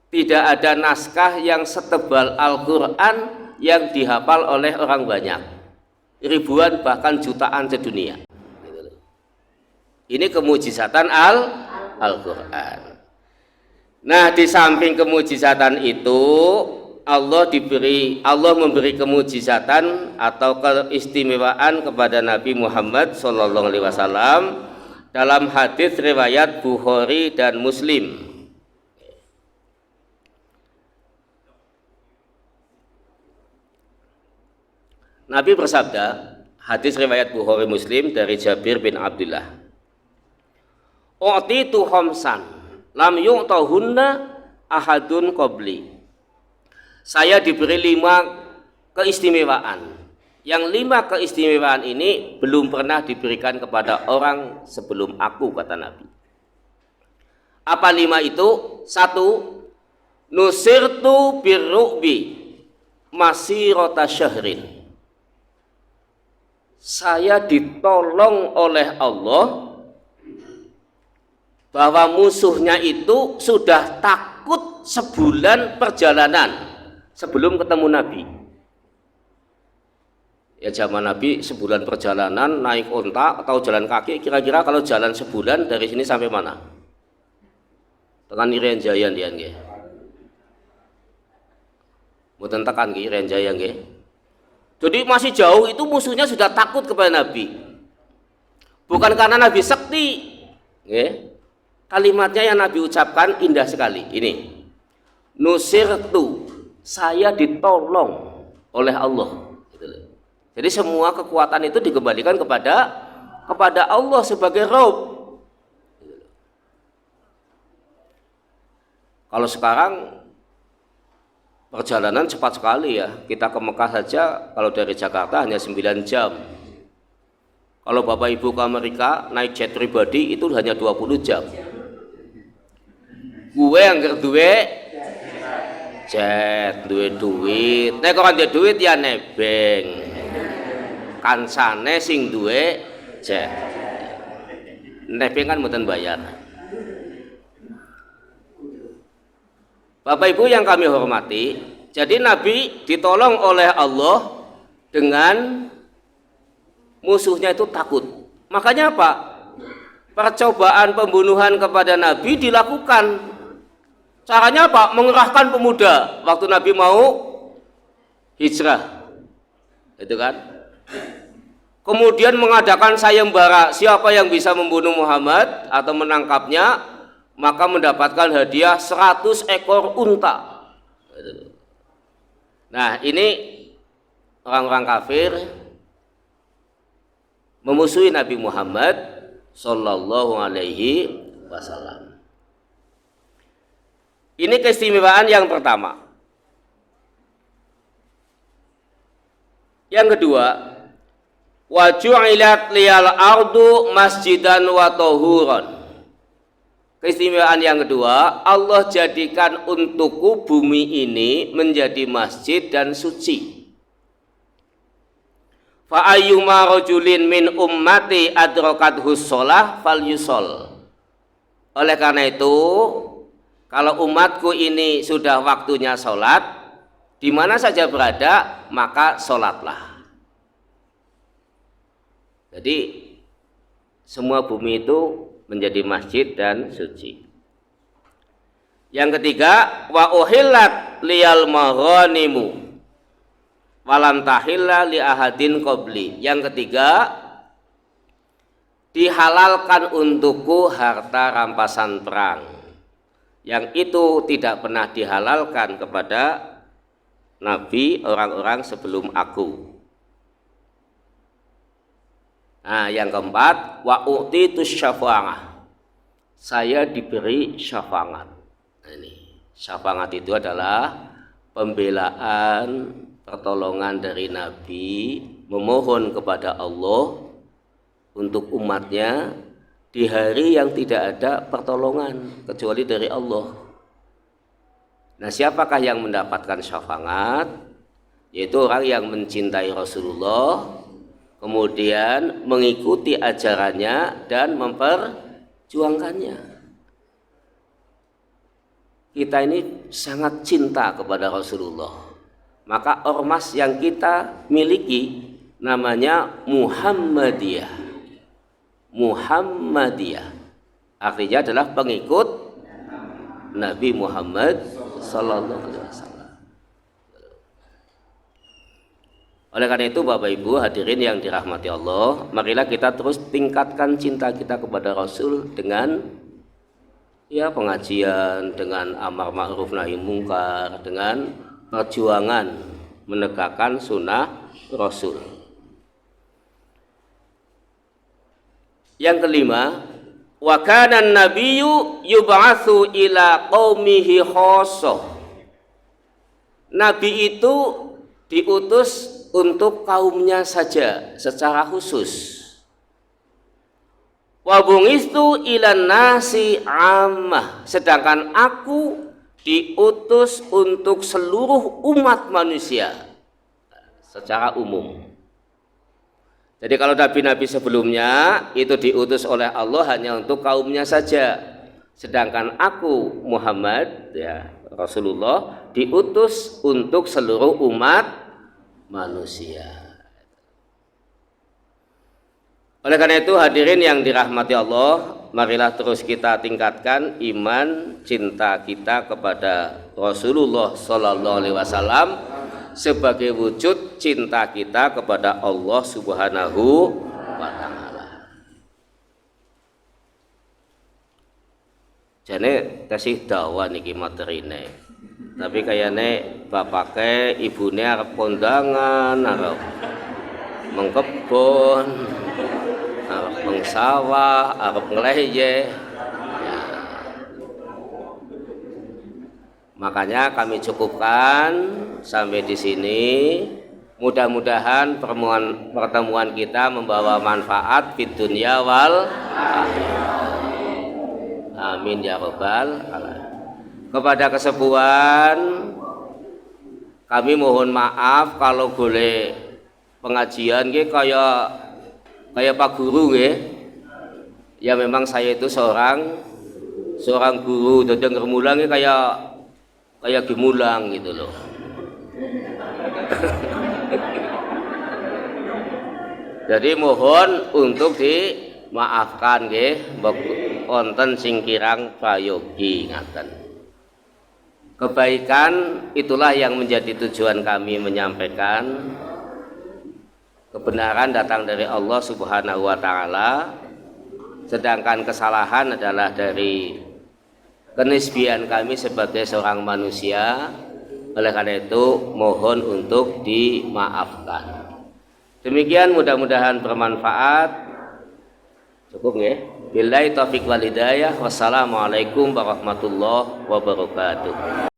Tidak ada naskah yang setebal Al-Quran yang dihafal oleh orang banyak. Ribuan bahkan jutaan sedunia. Ini kemujizatan Al-Quran. Nah, di samping kemujizatan itu Allah memberi kemujizatan atau keistimewaan kepada Nabi Muhammad sallallahu alaihi wasallam dalam hadis riwayat Bukhari dan Muslim. Nabi bersabda, hadis riwayat Bukhari Muslim dari Jabir bin Abdullah, "U'titu khamsan lam yu'tahunna ahadun qabli." Saya diberi 5 keistimewaan. Yang 5 keistimewaan ini belum pernah diberikan kepada orang sebelum aku, kata Nabi. Apa 5 itu? 1. Nusirtu birru'bi masirata syahrin. Saya ditolong oleh Allah bahwa musuhnya itu sudah takut sebulan perjalanan sebelum ketemu Nabi. Ya, zaman Nabi sebulan perjalanan naik onta atau jalan kaki, kira-kira kalau jalan sebulan dari sini sampai mana? Tekan Irian Jaya dia nggih. Mboten tekan nggih Irian Jaya nggih. Jadi masih jauh itu musuhnya sudah takut kepada Nabi. Bukan karena Nabi sakti. Nggih. Kalimatnya yang Nabi ucapkan indah sekali. Ini. Nusirtu, saya ditolong oleh Allah. Jadi semua kekuatan itu dikembalikan kepada Allah sebagai Rabb. Kalau sekarang perjalanan cepat sekali ya. Kita ke Mekah saja kalau dari Jakarta hanya 9 jam. Kalau Bapak Ibu ke Amerika naik jet pribadi itu hanya 20 jam. Gue yang duwe jet, duwe duit. Nek kok duwe duit ya nebeng. Kansane sing duwe jet. Nebeng kan mboten bayar. Bapak Ibu yang kami hormati, jadi Nabi ditolong oleh Allah dengan musuhnya itu takut. Makanya apa? Percobaan pembunuhan kepada Nabi dilakukan. Caranya apa? Mengerahkan pemuda waktu Nabi mau hijrah. Itu kan? Kemudian mengadakan sayembara, siapa yang bisa membunuh Muhammad atau menangkapnya, maka mendapatkan hadiah 100 ekor unta. Nah, ini orang-orang kafir memusuhi Nabi Muhammad sallallahu alaihi wasallam. Ini keistimewaan yang pertama. Yang kedua, wa ju'ilat liyal ardu masjidan wa tahuran. Keistimewaan yang kedua, Allah jadikan untukku bumi ini menjadi masjid dan suci. Fa ayyuma rajulin min ummati adrakathu shalah falyusol. Oleh karena itu, kalau umatku ini sudah waktunya sholat, di mana saja berada, maka sholatlah. Jadi semua bumi itu menjadi masjid dan suci. Yang ketiga, wa uhillat liyal maghanimu walam tahilla li ahadin qabli. Yang ketiga, dihalalkan untukku harta rampasan perang yang itu tidak pernah dihalalkan kepada Nabi orang-orang sebelum aku. Nah, yang keempat, wa utitus syafa'ah. Saya diberi syafaat. Nah, ini syafaat itu adalah pembelaan, pertolongan dari Nabi memohon kepada Allah untuk umatnya di hari yang tidak ada pertolongan kecuali dari Allah. Nah, siapakah yang mendapatkan syafaat? Yaitu orang yang mencintai Rasulullah, kemudian mengikuti ajarannya dan memperjuangkannya. Kita ini sangat cinta kepada Rasulullah. Maka ormas yang kita miliki namanya Muhammadiyah. Muhammadiyah artinya adalah pengikut Nabi Muhammad sallallahu alaihi wasallam. Oleh karena itu Bapak Ibu hadirin yang dirahmati Allah, marilah kita terus tingkatkan cinta kita kepada Rasul dengan pengajian, dengan amar ma'ruf nahi mungkar, dengan perjuangan menegakkan sunnah Rasul. Yang kelima, wa kana an-nabiyyu yub'atsu ila qaumihi khassah. Nabi itu diutus untuk kaumnya saja secara khusus. Wa bungistu ilan nasi ammah, sedangkan aku diutus untuk seluruh umat manusia secara umum. Jadi kalau nabi-nabi sebelumnya itu diutus oleh Allah hanya untuk kaumnya saja, sedangkan aku Muhammad Rasulullah diutus untuk seluruh umat manusia. Oleh karena itu hadirin yang dirahmati Allah, marilah terus kita tingkatkan iman cinta kita kepada Rasulullah sallallahu alaihi wasallam sebagai wujud cinta kita kepada Allah Subhanahu wa taala. Jane kasih dakwah niki materine. Tapi kayaknya bapake ibune arep kondangan, arep mengkebon, arep mengsawah, arep ngeleye. Makanya kami cukupkan sampai di sini. Mudah-mudahan pertemuan kita membawa manfaat di dunia wal akhirah. Amin ya rabbal alamin. Kepada kesepuhan kami mohon maaf kalau boleh pengajian kayak Pak Guru ya memang saya itu seorang guru dan mulangnya kayak gimulang gitu loh. Jadi mohon untuk dimaafkan wonten sing kirang prayogi ngaten. Kebaikan itulah yang menjadi tujuan kami menyampaikan. Kebenaran datang dari Allah Subhanahu wa taala, sedangkan kesalahan adalah dari kenisbian kami sebagai seorang manusia. Oleh karena itu mohon untuk dimaafkan. Demikian mudah-mudahan bermanfaat. Cukup nggih? Billahi taufiq wal hidayah. Wassalamualaikum warahmatullahi wabarakatuh.